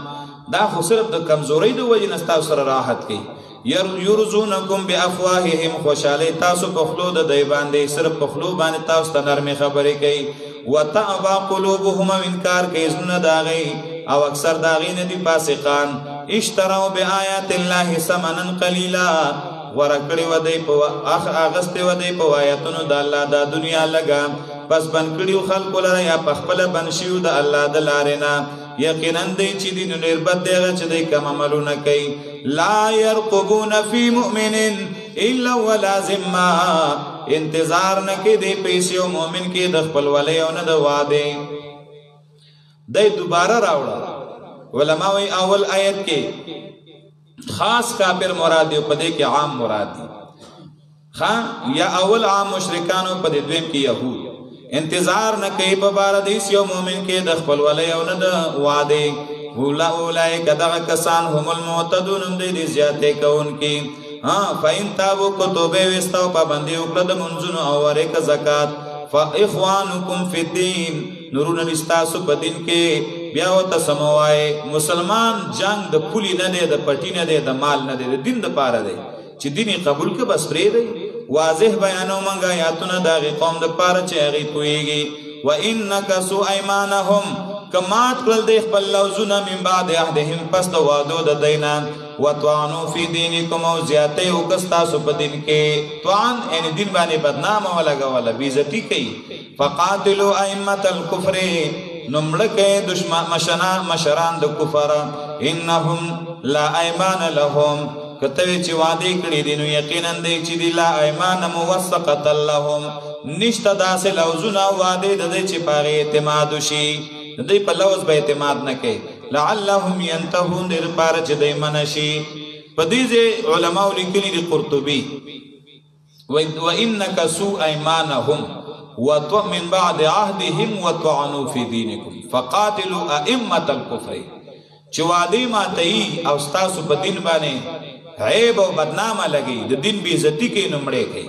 دا خو صرف د کمزوري د وجه نستا سره راحت کوي یرزونکم بافواههم خوشاله تاسو په خلو د دی باندې صرف په خلو باندې تاسو ته نرمه خبرې کوي وتعبا قلوبهم انکار کوي زنه داغي او اکثر داغي نه دي فاسقان اشتروا بیاات الله ثمنا قليلا ورکړي ودی په اغسته ودی په آیاتونو د الله د دنیا لگا پس بن کړیو خلق لره یا په خپل بنشیو د الله د لارنا یقینا دی چې دین نربت دی چې دی کوم عملونه کوي لا يرقبون في مؤمن الا ولا ذمه انتظار نه کې دی پیسې او مؤمن کې د خپل ولې او نه د وعده دی دوباره راوړل علماء اول آیت کې خاص کافر مراد دی په دې کې عام مراد دی یا اول عام مشرکانو په دې دویم کې يهود انتظار نه کوي په بار د یو مؤمن کې د خپل ولې او نه د وعده اولئک دغه کسان هم المعتدون دې زیاته کوونکې فاین تابو کتوبه وستاو پابندی وکړه د منځونو او ورکه زکات فاخوانکم فی الدین نورون الاستاسو په دین کې بیا وته سموای مسلمان جنگ د پولی نه دی د پټی نه دی د مال نه دی د دین د پاره دی چې دیني قبول ک بس پرې دی واضح بیانو منګه یاتونه د قوم د پاره چې هغه کویږي و انک سو ایمانهم کمات کل دی خپل لوزونه من بعد عهدهم پس د وعدو د دینا وتوانو فی دینکم او زیاته او کستاسو په دین کې توان ان دین باندې بدنام ولګا ولا بیزتی کوي فقاتلوا ائمه الكفر نمړکه دشمن مشران د کفر انهم لا ایمان لهم کته چې وعده کړی دي نو یقینا دی چې دی لا ایمان موثقه لهم نشته داسې لوزونه وعده د دې چې پاره اعتماد شي دې په لوز به اعتماد نه کوي لعلهم ينتهون دې لپاره چې دې منشي په دې علماء لیکلي دي قرطبي وانك سوء ايمانهم وتؤمن بعد عهدهم وتعنوا في دينكم فقاتلوا ائمه الكفر چې وعده ماتي او تاسو په دین باندې عیب او بدنامه لګي د دین بی عزتی کې نمړې کوي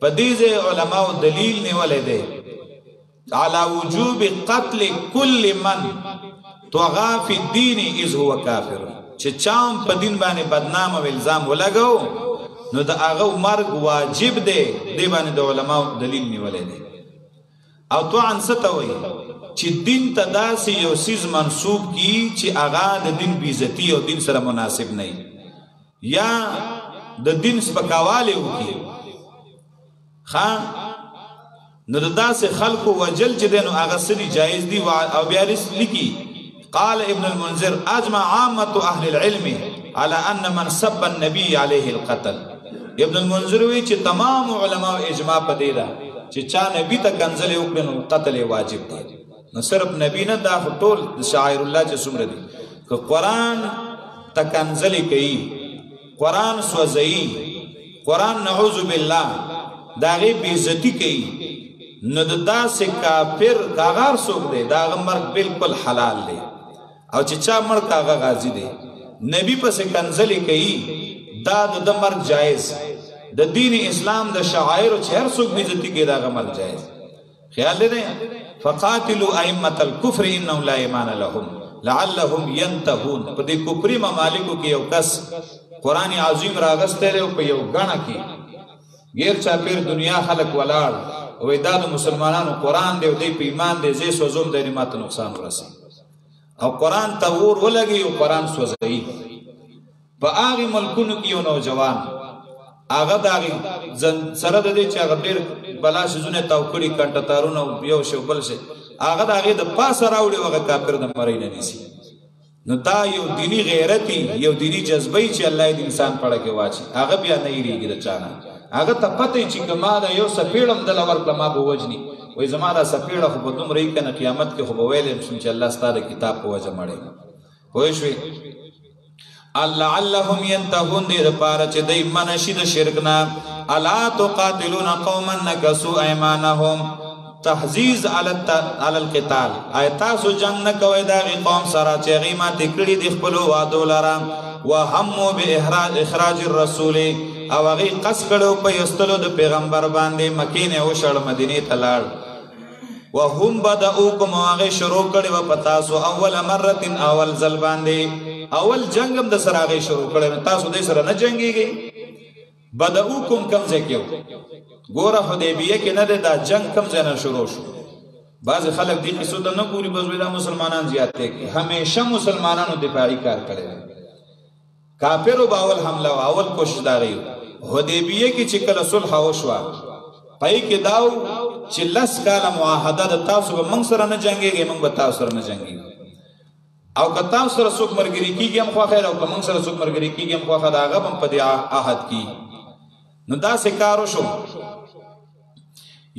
په دې علماء دلیل نیولې ده على وجوب قتل كل من طغى في الدين اذ هو کافر چې چام په دین باندې بدنام او الزام ولګو نو د هغه مرګ واجب دی دی باندې د علماء دلیل نیولې دي او تو ان ستوي چې دین ته داسې یو سیز منسوب کی چې هغه د دین بی عزتی او دین سره مناسب نه یا د دین سپکاواله وکي خان نو داسې خلقو وجل چې دینو هغه سړي جایز دي او بیا لیکي قال ابن المنذر اجمع عامه اهل العلم على ان من سب النبي عليه القتل. ابن المنذر وی چې تمام علما اجماع پدې ده چې چا نبی ته کنځلې وکړي نو قتل واجب دی. نو صرف نبی نه دا ټول شاعر الله چې څومره دي که قرآن ته کنځلې کوي قرآن سوځي قرآن نعوذ بالله دا غي بیزتی کوي نو داسې کافر کاغار څوک دی دا مرګ بالکل حلال دی او چې چا مړ کاغه غازی دی نبی پس کنځلې کوي دا د مرګ جایز د دین اسلام د شعائر چې هر څوک بیزتی کوي دا مرګ جایز. خیال لرئ فقاتلوا ائمه الكفر انهم لا ایمان لهم لعلهم ينتهون. په دې کفري ممالکو کې یو کس قرآن عظیم راغسته او په یو غاڼه کې غیر چاپیر دنیا خلق ولاړ او دا د مسلمانانو قرآن دی او دی په ایمان دی زی سوزوم دی ماته نقصان ورسي او قرآن ته ور ولګي او قرآن سوځي. په هغه ملکونو کې یو نوجوان هغه داغي سره د دې چې هغه ډېر بلا شزونه تاوکړي کنټتارونه یو شو بل شي هغه داغي د پاسه راوړي هغه کافر د مړی نه نيسي. نو دا یو دینی غیرتی یو دینی جذبه چې الله دې انسان پړه کې واچي هغه بیا نه یریږي د چانه هغه ته پته چې کما دا یو سپیړم د لور کما به وجني وای زما دا سپیړه خو بدوم رہی کنه قیامت کې خو به ویلې چې الله ستاره کتاب په وجه مړې پوه شوي. لعلهم ينتهون دې لپاره چې دای منشي د شرک نه الا تقاتلون قوما نكثوا ايمانهم تحزیز علی القتال ایتاسو جنگ نه کوي دا قوم سره چې غیمه تکړی د خپل وادو لرا وهموا باخراج الرسول او هغه قص کړو په یستلو د پیغمبر باندې مکې نه وشړ مدینه ته لاړ وهم بدأوکم هغه شروع کړي و پتا سو اول مره اول ځل باندې اول جنگ هم د سره هغه شروع کړي تاسو دې سره نه جنگيږي بدأوکم کم ځکیو ګوره حدیبیه کې نه دا جنگ کم ځای نه شروع شو. بعض خلک دې قصو ته نه ګوري بس دا مسلمانان زیات دي همیشه مسلمانانو دفاعي کار کړي کافرو باول حمله اول کوشش داري حدیبیه کې چې کله صلح وشوه پای کې داو چې لس کاله معاهده د تاسو به موږ سره نه جنگيږي موږ به تاسو سره نه جنگيږو او که تاسو سره څوک مرګري کیږي هم خو خیر او که موږ سره څوک مرګري کیږي هم خو خدای هغه هم په دې عهد کې نو دا سکارو شو.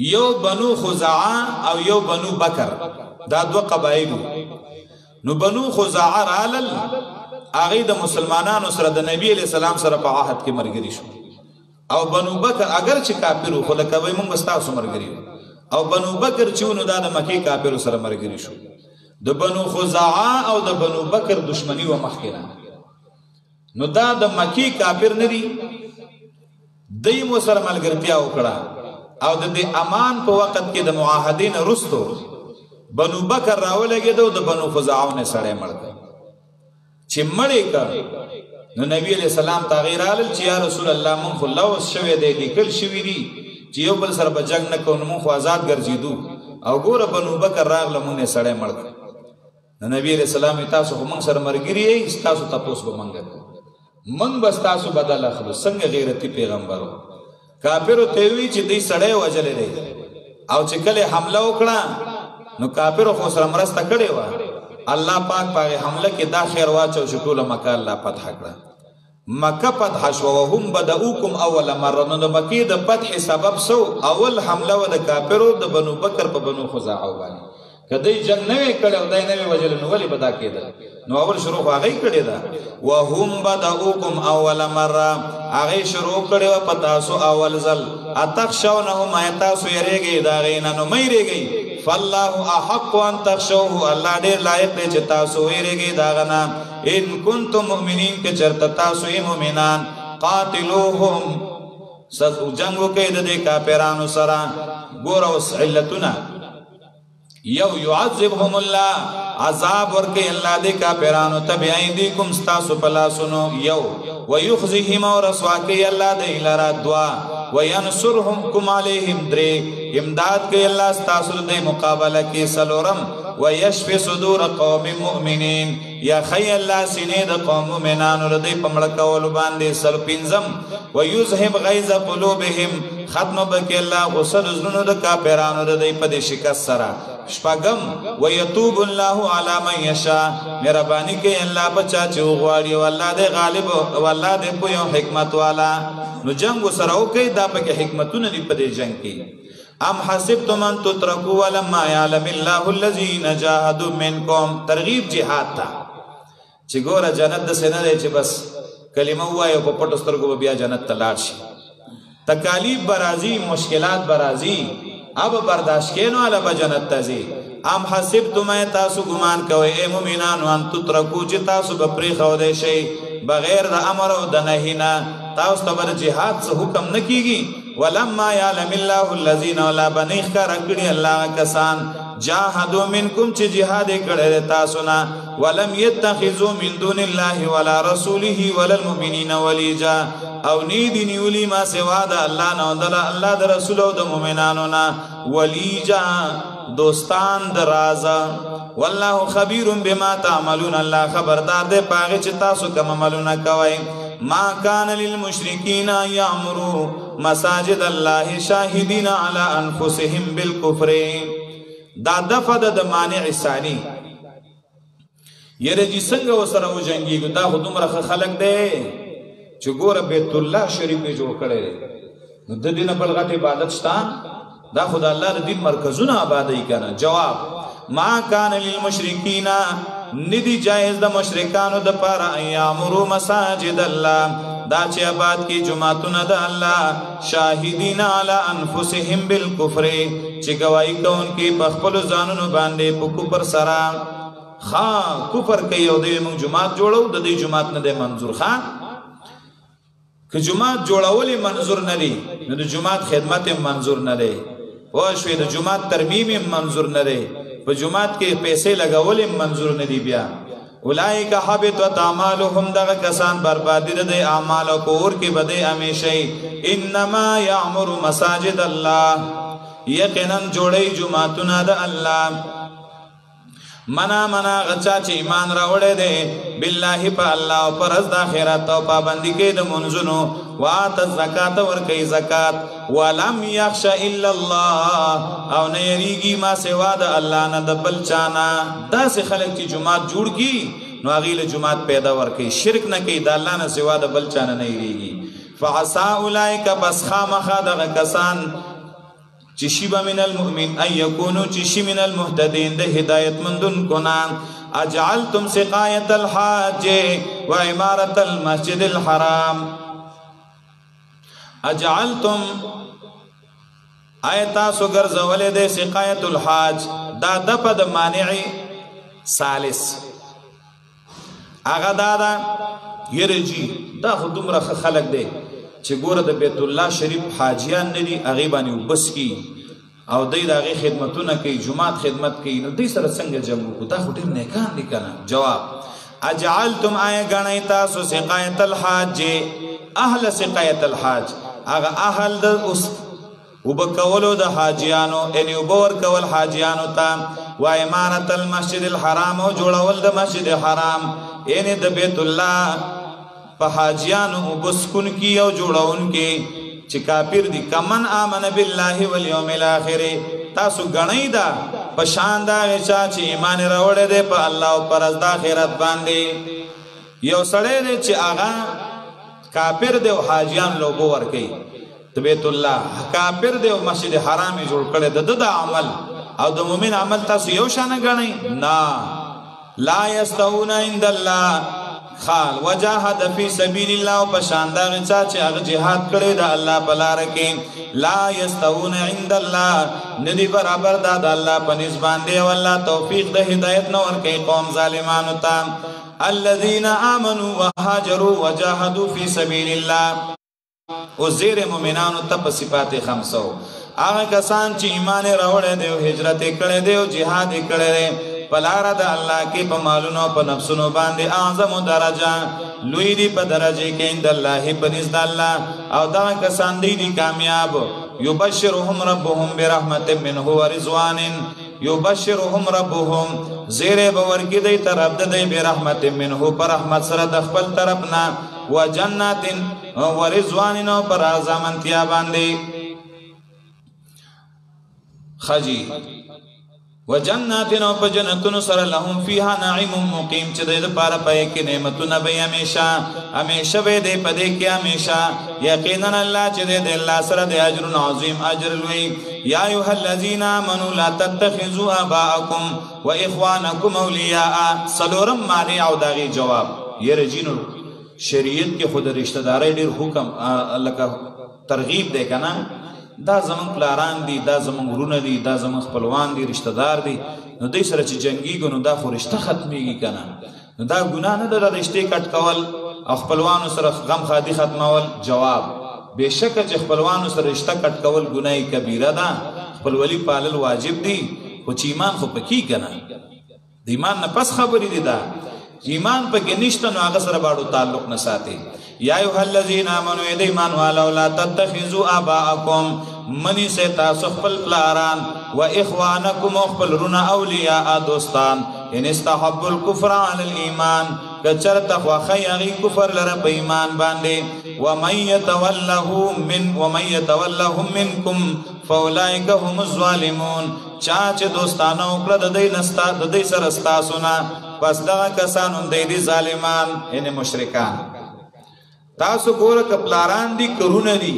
یو بنو خزاعه او یو بنو بکر دا دو قبایل نو بنو خزاعه رالل هغه د مسلمانانو سره د نبی علیہ السلام سره په عهد کې مرګري شو او بنو بکر اگر چې کافرو خو لکه وای موږ تاسو مرګري او بنو بکر چې نو دا د مکی کافرو سره مرګري شو. د بنو خزاعه او د بنو بکر دشمنی و مخکره نو دا د مکی کافر نه دي دای مو سره ملګرتیا وکړه او د امان په وخت کې د معاهدین رستو بنو بکر راولګیدو د بنو خزاعه نه سره مړ چې مړې کړ نو نبی علیہ السلام تغیر آل چې یا رسول الله مون خو لوس شوی دی لیکل شوی دی چې یو بل سره به جنگ نه کوو مون خو آزاد ګرځیدو او ګوره بنو بکر راغله مونږ سره مړ نو نبی علیہ السلام تاسو خو مونږ سره مرګري یې تاسو تاسو به منګ من بس تاسو بدل اخلو څنګه غیرتی پیغمبرو کافرو ته وی چې دې سړی وجلې دی او چې کله حمله وکړه نو کافرو خو سره مرسته کړې و الله پاک پاغه حمله کې دا خیر واچو چې ټول مکه الله فتح کړه مکه فتح شو وهم بدأوکم اول مره نو د مکې د فتح سبب سو اول حمله و د کافرو د بنو بکر په بنو خزاعه باندې کدی جنگ نه کړو دای نه وجل نو ولی بدا کېدل نو اول شروع هغه کړی دا وهم بدأوکم اول مره هغه شروع کړو پتا سو اول ځل اتخشونهم ایتاسو یریږي دا غینا نو مې ریږي فالله احق ان تخشوه الله ډیر لایق دی چې تاسو یریږي دا غنا ان کنتم مؤمنین که چرته تاسو مؤمنان قاتلوهم سو جنگو کې د کافرانو سره ګور اوس علتنا یو يعذبهم الله عذاب ورکه الله دې کافرانو تبعیدکم استاسو پلاسونو یو ويخزهم ورسوا کې الله دې لرا دعا وینصرهم علیہم درے امداد کئی اللہ ستاسو دے مقابلہ کی سلورم ویشفی صدور قوم مؤمنین یا خی اللہ سینے دا قوم مؤمنان ردی پمڑکولو باندے سل پنزم ویزہب غیظ قلوبهم ختم بکی اللہ غصد ازنو دا کافرانو ردی پدی شکست سرا شپاگم ویتوب اللہ علی من یشا میرا بانی کے اللہ بچا چوغواری واللہ دے غالب واللہ دے پویوں حکمت والا نو جنگو سراؤ کئی دا پکی حکمتو ندی پدی جنگ کی ام حسبتم ان تترکوا ولما یعلم اللہ الذین جاہدوا منکم ترغیب جہاد تا چی گورا جنت دا سینا دے چی بس کلمہ ہوا ہے پا پٹ استرگو بیا جنت تلار شی تکالیف برازی مشکلات برازی اب برداشت کینو علا با جنت تازی ام حسبتم اے تاسو گمان کوئے اے مومنانو ان تترکو چی تاسو بپری خودے شی بغیر دا امر و دا نہینا تاسو تبر جہاد سے حکم نکیگی ولما یعلم اللہ الذین ولا بنیخ کا رکڑی اللہ کسان جاہدو منکم چی جہاد کڑے تاسونا ولم یتخذو من دون اللہ ولا رسولہ ولا المؤمنین ولیجا او نیدی نیولی ما سوا دا اللہ نودلا اللہ دا رسول دا مومنانونا ولیجا دوستان درازا واللہ خبیر بما تعملون اللہ خبردار دے پاگے چی تاسو کم عملونا کوئی ما کان للمشرکین یعمرو مساجد اللہ شاہدین علی انفسهم بالکفر دا دفع دا مانع ثانی یره جی سنگ و سر و جنگی دا خودم رخ خلق دے چو گور بیت اللہ شریف میں جوڑ کرے نو دا دین بلغت عبادت شتان دا خدا اللہ دا دین مرکزون آبادی کنا جواب ما کان للمشرکین ندی جائز دا مشرکانو دا پارا ایامرو مساجد اللہ دا چی آباد کی جماعتون دا اللہ شاہدین علی انفسهم بالکفر چی گوائی کون کی بخبل زانونو باندے پو کفر سرا خواہ کفر کئی او دے من جماعت جوڑو دا دی جماعت ندے منظور خواہ کہ جماعت جوڑاولی منظور ندی ندی جماعت خدمت منظور ندے واشوی دا جماعت ترمیم منظور ندے پا جماعت کے پیسے لگاولی منظور ندی بیا اولائی کا حبت و تعمالهم دا کسان بربادی دے اعمال و کور کی بدے ہمیشہی انما یعمر مساجد اللہ یقیناً جوڑی جماعتنا دا اللہ منا غچا چی ایمان راوڑے دے باللہ پا اللہ و پر از دا خیرات و پابندی کے دا منزنو وآت الزکاة ورکی زکاة ولم یخش الا اللہ او نیریگی ما سوا دا اللہ نا دا بلچانا دا سے خلق چی جماعت جوڑ کی نو اغیل جماعت پیدا ورکی شرک نا کی دا اللہ نا سوا دا بلچانا نیریگی فعصا اولائک بس خامخا دا کسان چشیبا من المؤمن ان یکونو چشی من المحتدین دے ہدایت مندن کنان اجعلتم سقایت الحاج و عمارت المسجد الحرام اجعلتم آیتا سگر زولی دے سقایت الحاج دا دپد مانعی سالس آغا دادا یرجی دا خودم رخ خلق دے چه گوره د بیت الله شریف حاجیان ندی اغیبانی و بس کی او دی دا اغی خدمتو نکی جماعت خدمت کی نو دی سر سنگ جمعو کو دا خودیر نیکان دی کنا جواب اجعلتم آئے گنای تاسو سقایت الحاج اہل سقایت الحاج اغا اہل دا اس وبکولو دا حاجیانو یعنی وبور کول حاجیانو تا و امارت المسجد الحرام و جوڑول دا مسجد حرام یعنی دا بیت اللہ پا حاجیانو بسکن کی او جوڑاون کی چی کافر دی کمن آمن باللہ والیوم الاخر تاسو گنائی دا پا شاندہ غچا چی ایمان روڑے دے پا اللہ و پر از دا خیرت باندے یو سڑے دے چی آغا کافر دے و حاجیان لوگو ورکی تو بیت اللہ کافر دے و مسجد حرامی جوڑ کردے دا عمل او دا مومن عمل تاسو یو شانہ گنائی نا لا یستہون عند اللہ خال وجاہد فی سبیل اللہ و پشاندہ غچا چے اغ جہاد کرے دا اللہ پلا رکے لا یستہون عند اللہ ندی برابر دا دا اللہ پنیز باندے واللہ توفیق دا ہدایت نور کے قوم ظالمانو تا الذین آمنوا وحاجروا وجاہدوا فی سبیل اللہ او زیر مومنانو تپ صفات خمسو آغا کسان چی ایمان روڑے دے و حجرت کرے دے و جہاد کرے دے پلار د الله کې په مالونو په نفسونو باندې اعظم درجه لوی دی په درجه کې عند الله په نزد الله او دا کسان دی کامیاب یبشرهم ربهم برحمت منه ورضوان یبشرهم ربهم زیره باور کې دی طرف د دی برحمت منه پر رحمت سره د خپل طرفنا وجنات ورضوان پر ازامنتیا باندې خجی وجنات نو په جنتونو سره لهم فيها نعيم مقيم چې د لپاره پای کې نعمتونه به همیشه به دې پدې کې همیشه یقینا الله چې دې الله سره د اجر عظیم اجر لوی یا ایها الذين امنوا لا تتخذوا اباءكم واخوانكم اولیاء سلورم معنی او داغي جواب یې رجینو شریعت کې خود رشتہ داري ډېر حکم الله کا ترغیب دی کنه دا زمون پلاران دي دا زمون ورونه دي دا زمون خپلوان دي رشتہ دار دي نو دوی سره چې جنگي ګنو دا خو رشتہ ختميږي کنه نو دا ګناه نه ده رشتہ کټ کول او خپلوانو سره غم خادي ختمول جواب بهشکه چې خپلوانو سره رشتہ کټ کول ګناي کبیره ده خپلولي پالل واجب دي خو چې ایمان خو پکې کنه د ایمان نه پس خبرې دي دا ایمان پکې نشته نو هغه سره باندې تعلق نه ساتي یا ایها الذین آمنوا ایمان والو لا تتخذوا آباءکم منی سے تاسو خپل پلاران و اخوانکم خپل رونه اولیاء دوستان ان استحبوا الكفر علی الایمان کچرته خوخی هغه کفر لره په ایمان باندې ومن يتولهم منکم فاولئک هم الظالمون چا چې دوستانو کړه د دې نستا د دې سره استاسونه پس دا کسانو د دې ظالمان ان مشرکان تاسو ګوره کپلاران دي کرونه دي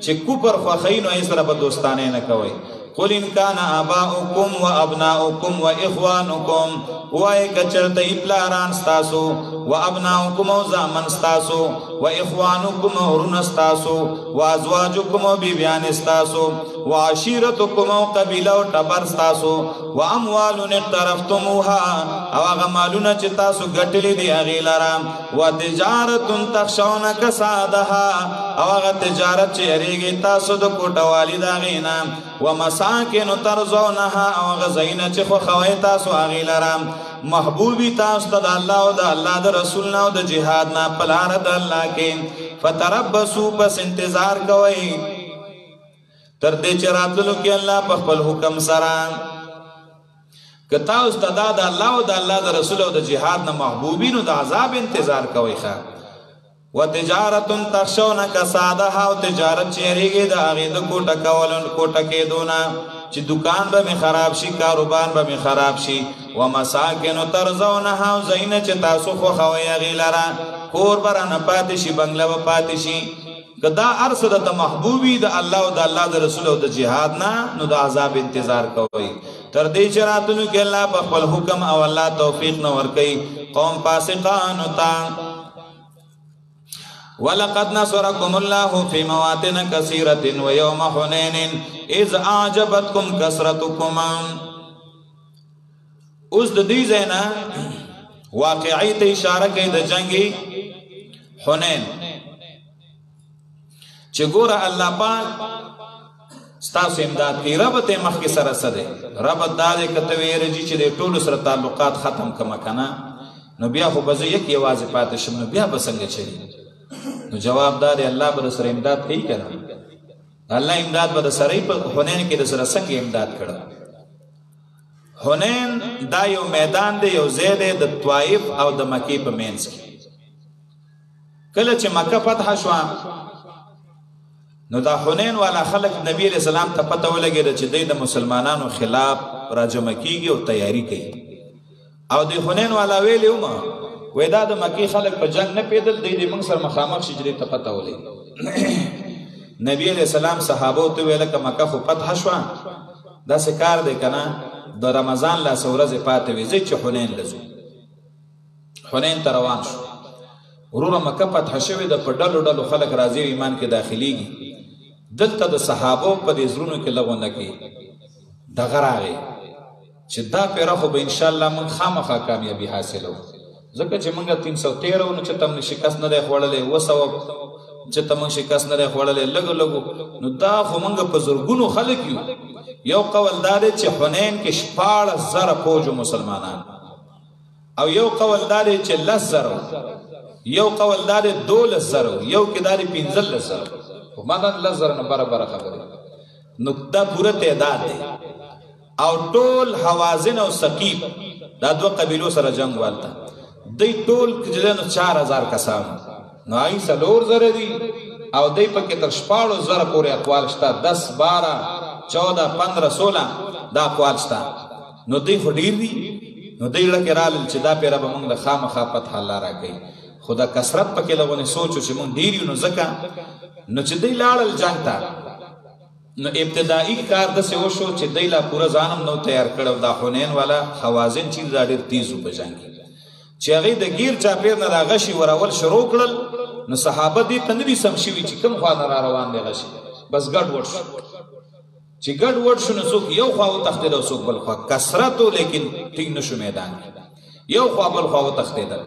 چې کوپر خوخین او سره په دوستانه نه کوي قل ان كان اباؤكم وابناؤكم واخوانكم وای کچرته پلاران استاسو وابناؤكم او زامن استاسو واخوانكم ورن استاسو وازواجكم بیبیان استاسو وعشيرتكم قبيله او تبر استاسو واموال اقترفتموها او هغه مالونه چې تاسو ګټلې دي هغه لرام وتجارت تخشون کسادها او هغه تجارت چې هریږي تاسو د کوټوالي دا غینا ومساکن ترزونها او غزینا چې خو خوي تاسو هغه لرام محبوبي تاسو د الله او د الله د رسول او د جهاد نه پلار د الله کې فتربصوا پس انتظار کوئ تر دې چې راتلو کې الله په خپل حکم سره کتا استاد د الله او د الله د رسول او د جهاد نه محبوبینو د عذاب انتظار کوي ښا وتجارت تخشون کسادها او تجارت چیرېږي د هغه د کوټه کولن کوټه کې دونه چې دکان به خراب شي کاروبار به خراب شي ومساکن ترزونها زین چې تاسو خو خوي غیلرا کور برانه پاتې شي بنگلا و پاتې شي کدا ارسد د محبوبي د الله او د الله د رسول او د جهاد نه نو د عذاب انتظار کوي تر دې چې راتلو کې الله په خپل حکم او الله توفیق نه ور کوي قوم فاسقان تا ولقد نصركم الله في مواطن كثيرة ويوم حنين إذ أعجبتكم كثرتكم اوس د دې ځاینا واقعي ته اشاره کوي د جنگي حنين چې ګوره الله پاک ستاسو امداد کوي رب ته مخ کې سره سره رب دالې کته ویرجی چې د ټولو سره تعلقات ختم کما کنه نو بیا خو بزه یک یوازې پاتې شم نو بیا بسنګ چي نو جواب دار الله به سره امداد کوي کنه الله امداد به سره په حنین کې د سره څنګه امداد کړه حنین دا یو میدان دی یو زید د طائف او د مکی په مینس کې کله چې مکه فتح شو نو دا حنین والا خلق نبی علیہ السلام ته پته ولګید چې د مسلمانانو خلاف راجم کیږي او تیاری کوي او د حنین والا ویلو ما وې دا د مکی خلق په جنگ نه پیدل د موږ سره مخامخ شجري ته پته ولې نبی علیہ السلام صحابه ته ویل ک مکه خو فتح شو دا سکار دی کنه د رمضان لا سورزه پاتې وي چې حنین لزو حنین ته روان شو ورور مکه فتح شوه د پډلو ډلو خلق راځي ایمان کې داخليږي دلته د صحابه په دې زرونو کې لغونه کې دغه راغی چې دا پیره خو به ان شاء الله موږ خامخا کامیابی حاصلو ځکه چې موږ 313 نو چې تم شکست نه دی خوړلې وسو چې تم شکست نه دی خوړلې لګو نو دا خو موږ په زورګونو خلک یو یو قول دا دی چې حنین کې 14,000 فوجو مسلمانان، او یو قول دا دی چې 10,000، یو قول دا دی 12,000، یو کې دا دی 15,000. خو ما دا 10,000 نه برابر خبره نو دا پوره تعداد دی. او ټول حوازن او ثقیف دا دوه قبیلو سره جنگ والته، دی ټول چې نو 4,000 کسان، نو آئی 4,000 دی او دی پکې تر 14,000 پورې اقوال شته، 10 12 14 15 16 دا اقوال شته. نو دی خو ډیر دی، نو دی لکه رالل چې دا پیره به موږ د خامخا فتح الله راکوي. خو دا کثرت پکې لغونې سوچو چې موږ ډیر یو، نو ځکه نو چې دی لاړل جنگ ته، نو ابتدائی کار داسې وشو چې دی لا پوره ځانم نو تیار کړو. دا حنین والا حوازن چې دا ډېر تیز وو په جنګ کې، چې هغې د ګیر چاپېر نه دا غشي ورول شروع کړل، نو صحابه دې ته نه دي سم شوي چې کوم خوا نه را روان دی غشي، بس ګډ وډ شو. چې ګډ وډ شو نو څوک یو خوا وتښتېد او څوک بل خوا، کثرت و لیکن ټینګ نه شو میدان کې، یو خوا بل خوا وتښتېدل.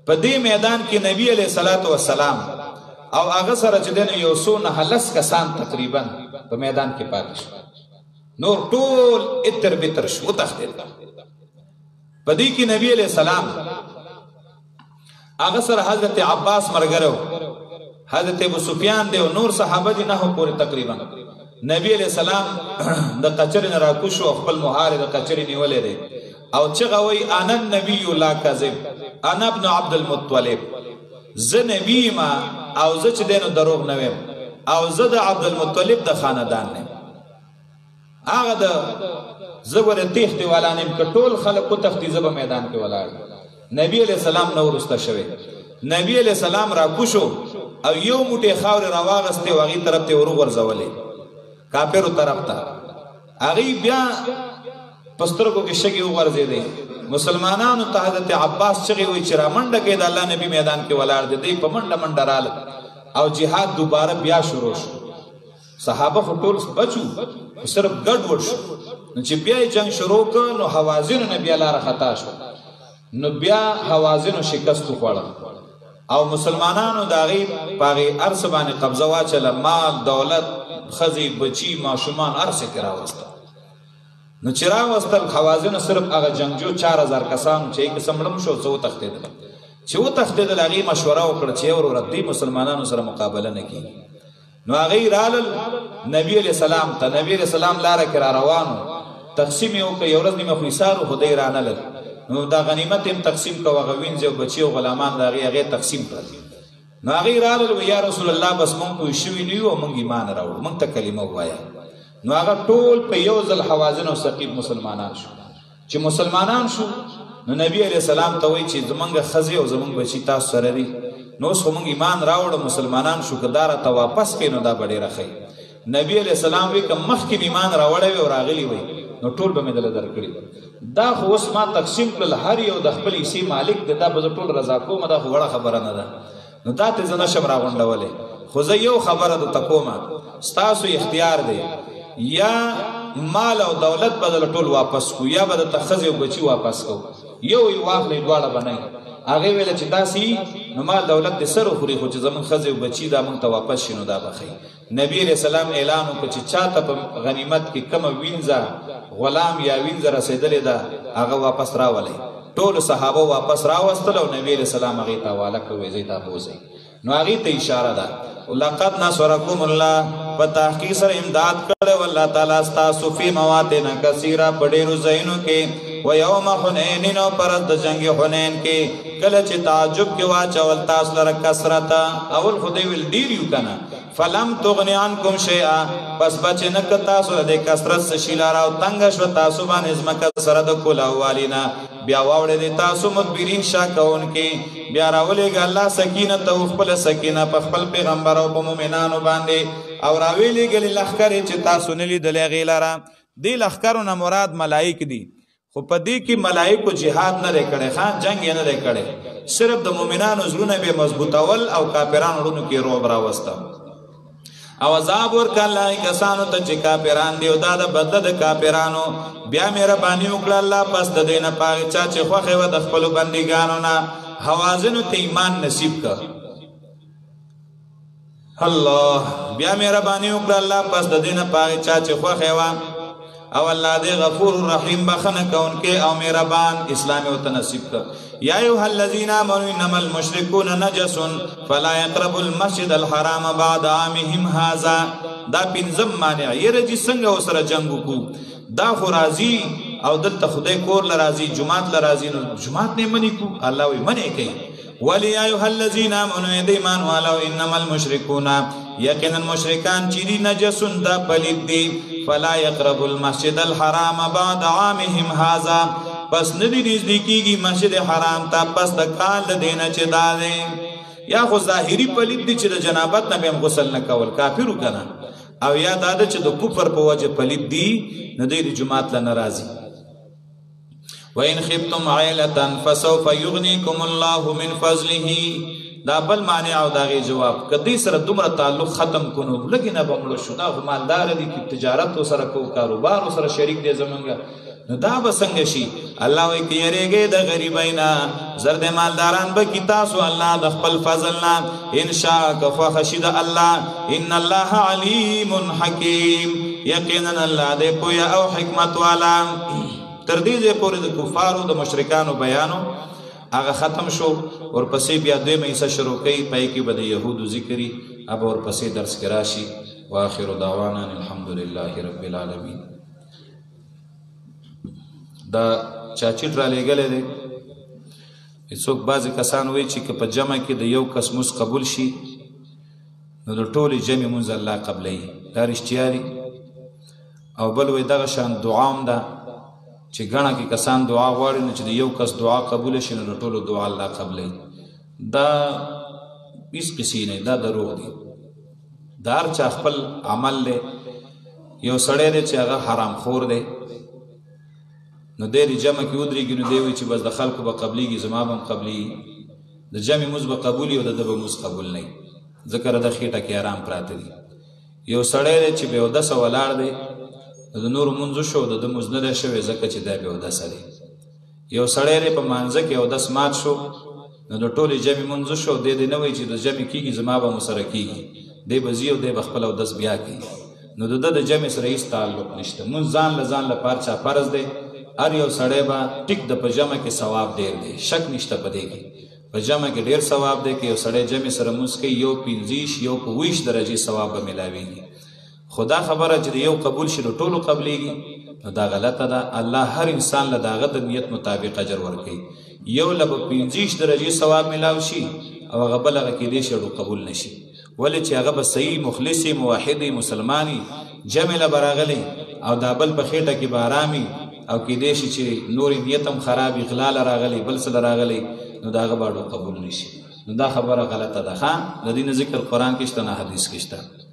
په دې میدان کې نبی علیه صلات وسلام او هغه سره چې دی نو یو څو 9 کسان تقریبا په میدان کې پاتې شو، نور ټول اتر بتر شو وتښتېدل. په دې کې نبی علیه السلام هغه سره حضرت عباس ملګری و، حضرت ابو سفیان دی او نور صحابه دي 9 پورې تقریبا. نبی علیه السلام د قچرې نه راکوش او خپل مهار د قچرې نیولې دی او چغه وایي انا النبی لا کذب انا ابن عبد المطلب، زه نبی ما او زه چې دی نو دروغ نه ویم، او زه د عبد المطلب د خاندان نیم. هغه د زه ورې تېښتې والا نیم، که ټول خلک وتښتي زه به میدان کې ولاړ. نبی علیه السلام نه وروسته شوی، نبی علیه السلام راکوشو او یو موټی خاورې راواغستې او هغې طرف ته وروغورځولې، کافرو طرف ته. هغې بیا په سترګو کې شګې وغورځېدې. مسلمانانو ته حضرت عباس چغې وایي چې رامنډه کړئ، د الله نبي میدان کې ولاړ دی. دی په منډه منډه راله او جهاد دوباره بیا شروع شو. صحابه خو ټول بچو، صرف ګډ وډ شو. نو چې بیا یې جنگ شروع کړ نو حوازنو نه بیا لاره خطا شو، نو بیا حوازنو شکست وخوړل او مسلمانانو د هغې په هغې هر څه باندې قبضه واچله، مال دولت ښځې بچي ماشومان هر څه کې راوستل. نو چې راوستل حوازنو صرف هغه جنګجو 4,000 کسان چې یې قسم مړه شو، څه وتښتېدل. چې وتښتېدل هغې مشوره وکړه چې وروره دې مسلمانانو سره مقابله نه کېږي. نو هغې رالل نبي علیه السلام ته، نبي علیه السلام لاره کې را روانو، تقسیم یې وکړه. یو ورځ نیمه خو ایسار خو دی رانلل، نو دا غنیمت هم تقسیم کړه، هغه وینځې او بچي او غلامان د هغې هغې تقسیم کړل. نو هغې رالل و یا رسول الله بس مونږ پوه شوي نه یو او مونږ ایمان راوړو، مونږ ته کلمه ووایه. نو هغه ټول په یو ځل حوازن او ثقیف مسلمانان شو. چې مسلمانان شو نو نبی علیه السلام ته وایي چې زمونږ ښځې او زمونږ بچي تاسو سره دي، نو اوس خو مونږ ایمان راوړو مسلمانان شو، که دا راته واپس کړي نو دا به ډېره ښه. نبی علیه السلام وایي که مخکې مې ایمان راوړی وی او راغلی وی نو ټول به مې دله درکړي. دا خو اوس ما تقسیم کړل، هر یو د خپل حصې مالک دی، دا به زه ټول رضا کوم، دا خو وړه خبره نه ده. نو دا ته زه نشم راغونډولی، خو زه یو خبره درته کومه، ستاسو اختیار دی، یا مال او دولت بدل ټول واپس کو، یا به درته ښځې او بچي واپس کو، یو یې واخلئ دواړه به نه. هغې ویله چې داسې نو مال دولت دې سر وخوري، خو چې زموږ ښځې او بچي دا موږ ته واپس شي نو دا به ښه. نبي علیه السلام اعلان وکړه چې چاته په غنیمت کې کومه وینځه غلام یا وینځه رسېدلې ده هغه واپس راولئ. ټولو صحابه واپس راوستل او نبي علیه السلام هغې ته حواله کړه، وایي ځئ تا بوځئ. نو هغې ته اشاره ده لقد نصرکم الله، په تحقیق سره امداد کړی والله تعالی ستاسو فی مواطن کثیره، په ډېرو ځایونو کې، و یوم حنین، او پر د جنگ حنین کې کله چې تعجب کې واچول تاسو لره کثرت، اول خو دی ویل ډېر یو که نه، فلم تغنی عنکم شیئا، پس بچې نه که تاسو د دې کثرت څه شي لاره او تنګه شوه تاسو باندې ځمکه سره د کلاوالي نه، بیا واوړېدې تاسو مدبرین شا کوونکي، بیا راولېږه الله سکینت او خپله سکینه په خپل پیغمبر او په مؤمنانو باندې، او راویلېږلې لښکرې چې تاسو نه لیدلې هغې لره. دې لښکرو نه مراد ملایک دي، خو په دې کې ملایکو جهاد نه دی کړی، خان جنګ یې نه دی کړی، صرف د مؤمنانو زړونه به مضبوطول او کافرانو زړونو کې رعب راوسته. او عذاب ورکړه الله کسانو ته چې کافران دي، او دا د بدله د کافرانو. بیا مهرباني وکړه الله پس د دې نه په هغې چا چې خوښې وه د خپلو بندګانو نه، حوازنو ته ایمان نصیب کړه. الله بیا مهرباني وکړه الله پس د دې نه په هغې چا چې خوښې وه او الله دې غفور رحیم بخنه کونکي او مهربان اسلام او تنصیب کا یا ایها الذین آمنوا انما المشركون نجس فلا يقربوا المسجد الحرام بعد عامهم هذا دا پنځم مانع یره چې څنګه وسره جنگ وکړو دا خو راضی او دلته خدای کور لراضی جمعات لراضی نو جمعات نه منی کو الله وی منی کوي ولی ایها الذین آمنوا ایمان والو انما المشركون یقینا مشرکان چې دي نجسون دا پلید دي فلا يقربوا المسجد الحرام بعد عامهم هذا پس ندی نزدیک کیږي مسجد حرام ته پس د کال د دینه چې دا دی یا خو ظاهری پلید دي چې د جنابت نه به غسل نه کول کافرو کنه او یا دا چې د کفر په وجه پلید دي نه دی جمعات له ناراضي وَإِنْ خِفْتُمْ عَيْلَةً فَسَوْفَ يُغْنِيكُمُ اللَّهُ مِنْ فَضْلِهِ دا بل معنی او داغي جواب کدی سره دومره تعلق ختم کونو لګینه بمړو شو دا مالدار دي کی تجارت سره کو کاروبار سره شریک دي زمونږه نو دا بسنګ شي الله وی کیریږي د غریبینا زرد مالداران به کی تاسو الله د خپل فضلنا ان شاء کفخشد الله ان الله علیم حکیم یقینا الله دې پویا او حکمت والا تر دې پورې د کفارو د مشرکانو بیانو هغه ختم شو ورپسې بیا دویمه حصہ شروع کړي پای کې به د یهودو ذکرې اب ورپسې درس کې راشي واخر دعوانا الحمد لله رب العالمین دا چاچیټ را لېږلی دی څوک بعضې کسان وایي چې په جمع کې د یو کس مونځ قبول شي نو د ټولې جمع مونځ الله قبلوي دا رښتیا دي او بل وایي دغه شان دعا هم ده چې غاڼه کې کسان دعا غواړي نو چې د یو کس دعا قبول شي نو ټولو دعا الله قبلوي دا هیڅ کسی نه دا دروغ دي دا هر چا خپل عمل دی یو سړی دی چې هغه حرام خور دی نو دی جمع کې ودرېږي نو دی وایي چې بس د خلکو به قبلیږي زما به هم قبلیږي د جمع مونځ به قبول وي او د ده به مونځ قبول نه وي ځکه د خېټه کې آرام پراته دي یو سړی دی چې بې اودسه ولاړ دی د نور مونځ شو د ده مونځ نه دی شوی ځکه چې دا بې اودسه دی یو سړی دی په مانځه کې اودس مات شو نو د ټولې جمع مونځ شو دی نه وایي چې د جمع کېږي زما به مسره کېږي دی به ځي او دی به خپل اودس بیا کوي نو د ده د جمع سره هېڅ تعلق نشته مونځ ځان لپاره چا فرض دی هر یو سړی به ټیک د په جمع کې ثواب ډېر دی شک نشته په دې کې په جمع کې ډېر ثواب دی که یو سړی جمع سره مونځ کوي یو 25 یو په 20 درجې ثواب به میلاویږي خدا خبره چې یو قبول شي نو ټولو قبلېږي نو دا غلطه ده الله هر انسان له د هغه د نیت مطابق اجر ورکوي یو له به 25 درجې ثواب میلاو شي او هغه بل هغه کیدای شي قبول نشي ولې چې هغه به صحیح مخلصي موحدي مسلماني جمع له براغلي او دا بل په خېټه کې به ارامي او کیدای شي چې نور نیت هم خراب اغلال راغلی بل څه راغلی نو دا هغه به قبول نشي نو دا خبره غلطه ده ښه د دې ذکر قرآن کې شته نه حدیث کې شته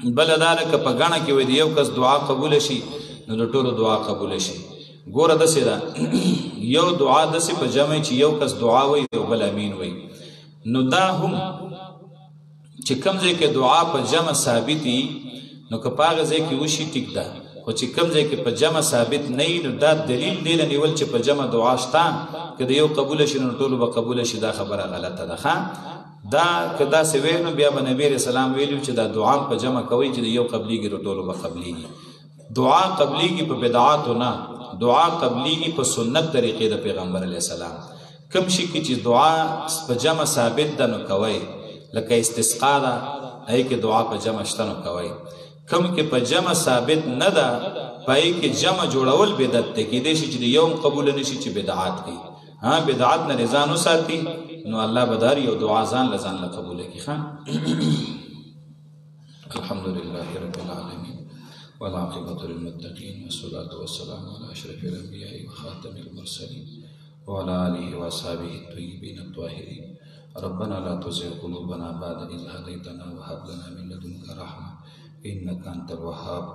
بل دا که په غاڼه کې وي د یو کس دعا قبول شي نو د ټولو دعا قبول شي ګوره داسې ده یو دعا داسې په جمع چې یو کس دعا وایي او بل امین وایي نو دا هم چې کوم ځای کې دعا په جمع ثابت وي نو که په هغه ځای کې وشي ټیک ده خو چې کوم ځای کې په جمع ثابت نه وي نو دا دلیل دی نه نیول چې په جمع دعا شته که د یو قبول شي نو ټولو به قبول شي دا خبره غلطه ده ښه دا که داسې وی نو بیا به نبی علیه السلام ویلي چې دا دعا په جمع کوئ چې د یو قبلیږي نو ټولو به قبلیږي دعا قبلیږي په بدعاتو نه دعا قبلیږي په سنت طریقې د پیغمبر علیه السلام کوم شي کې چې دعا په جمع ثابت ده نو کوئ لکه استسقا ده هغې کې دعا په جمع شته نو کوئ کوم کې په جمع ثابت نه ده په هغې کې جمع جوړول بدعت دی کیدای شي چې د یو هم قبوله نشي چې بدعات کوي ها بدعات نه ځان وساتي نو الله بداري او دعا ځان له ځان له قبوله کړي ښه الحمد لله رب العالمين والعاقبة للمتقين والصلاة والسلام على أشرف الأنبياء وخاتم المرسلين وعلى آله وأصحابه الطيبين الطاهرين ربنا لا تزغ قلوبنا بعد إذ هديتنا وهب لنا من لدنك رحمة إنك أنت الوهاب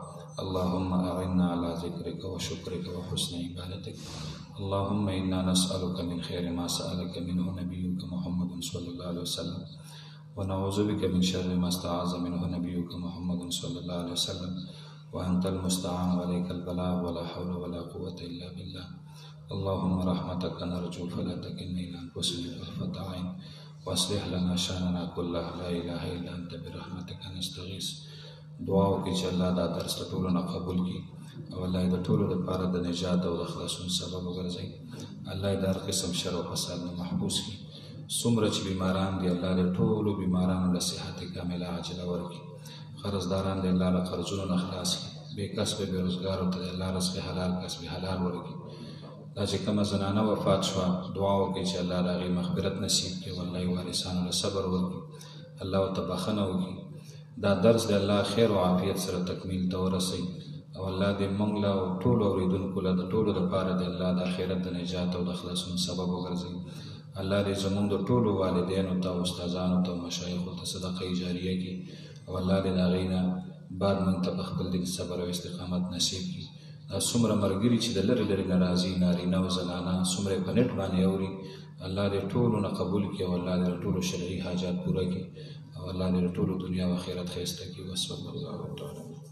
اللهم أعنا على ذكرك وشكرك وحسن عبادتك اللهم إنا نسألك من خير ما سألك منه نبيك محمد صلى الله عليه وسلم ونعوذ بك من شر ما استعاذ منه نبيك محمد صلى الله عليه وسلم وأنت المستعان وعليك البلاغ ولا حول ولا قوة إلا بالله اللهم رحمتك نرجو فلا تكلنا إلى أنفسنا طرفة عين واصلح لنا شأننا كله لا إله إلا أنت برحمتك نستغيث دعاو کې چې الله دا درس ټولو نه قبول کړي او الله د ټولو لپاره د نجات او د خلاصون سبب وګرځي. الله د هر قسم شر او فساد نه محفوظ کړي. څومره چې بیماران دي الله د ټولو بیمارانو له صحت کامله عاجله ورکړي. قرضداران دي الله له قرضونو نه خلاص کړي. بې کسبه بېروزګارو ته الله رزق حلال کسب حلال ورکړي. دا چې کومه زنانه وفات شوه دعا وکړئ چې الله د هغې مغفرت نصیب کړي او الله یې وارثانو له صبر ورکړي، الله ورته بخښنه وکړي. دا درس د الله خیر او عافیت سره تکمیل ته ورسوي او الله دې موږ له او ټولو اورېدونکو له د ټولو دپاره د الله د آخرت د نجات او د خلاصون سبب وګرځوي. الله دې زموږ د ټولو والدینو ته او استادانو ته او مشایخو ته صدقه جاریه کړي او الله دې د هغې نه بعد موږ ته په خپل دین صبر او استقامت نصیب کړي. دا څومره ملګري چې د لرې لرې نه راځي نارینه او زنانه څومره یې په نېټ باندې اوري الله دې ټولو نه قبول کړي او الله دې ټولو شرعي حاجات پوره کړي او الله دې ټولو دنیا او آخرت ښایسته کړي. وصلی الله تعالی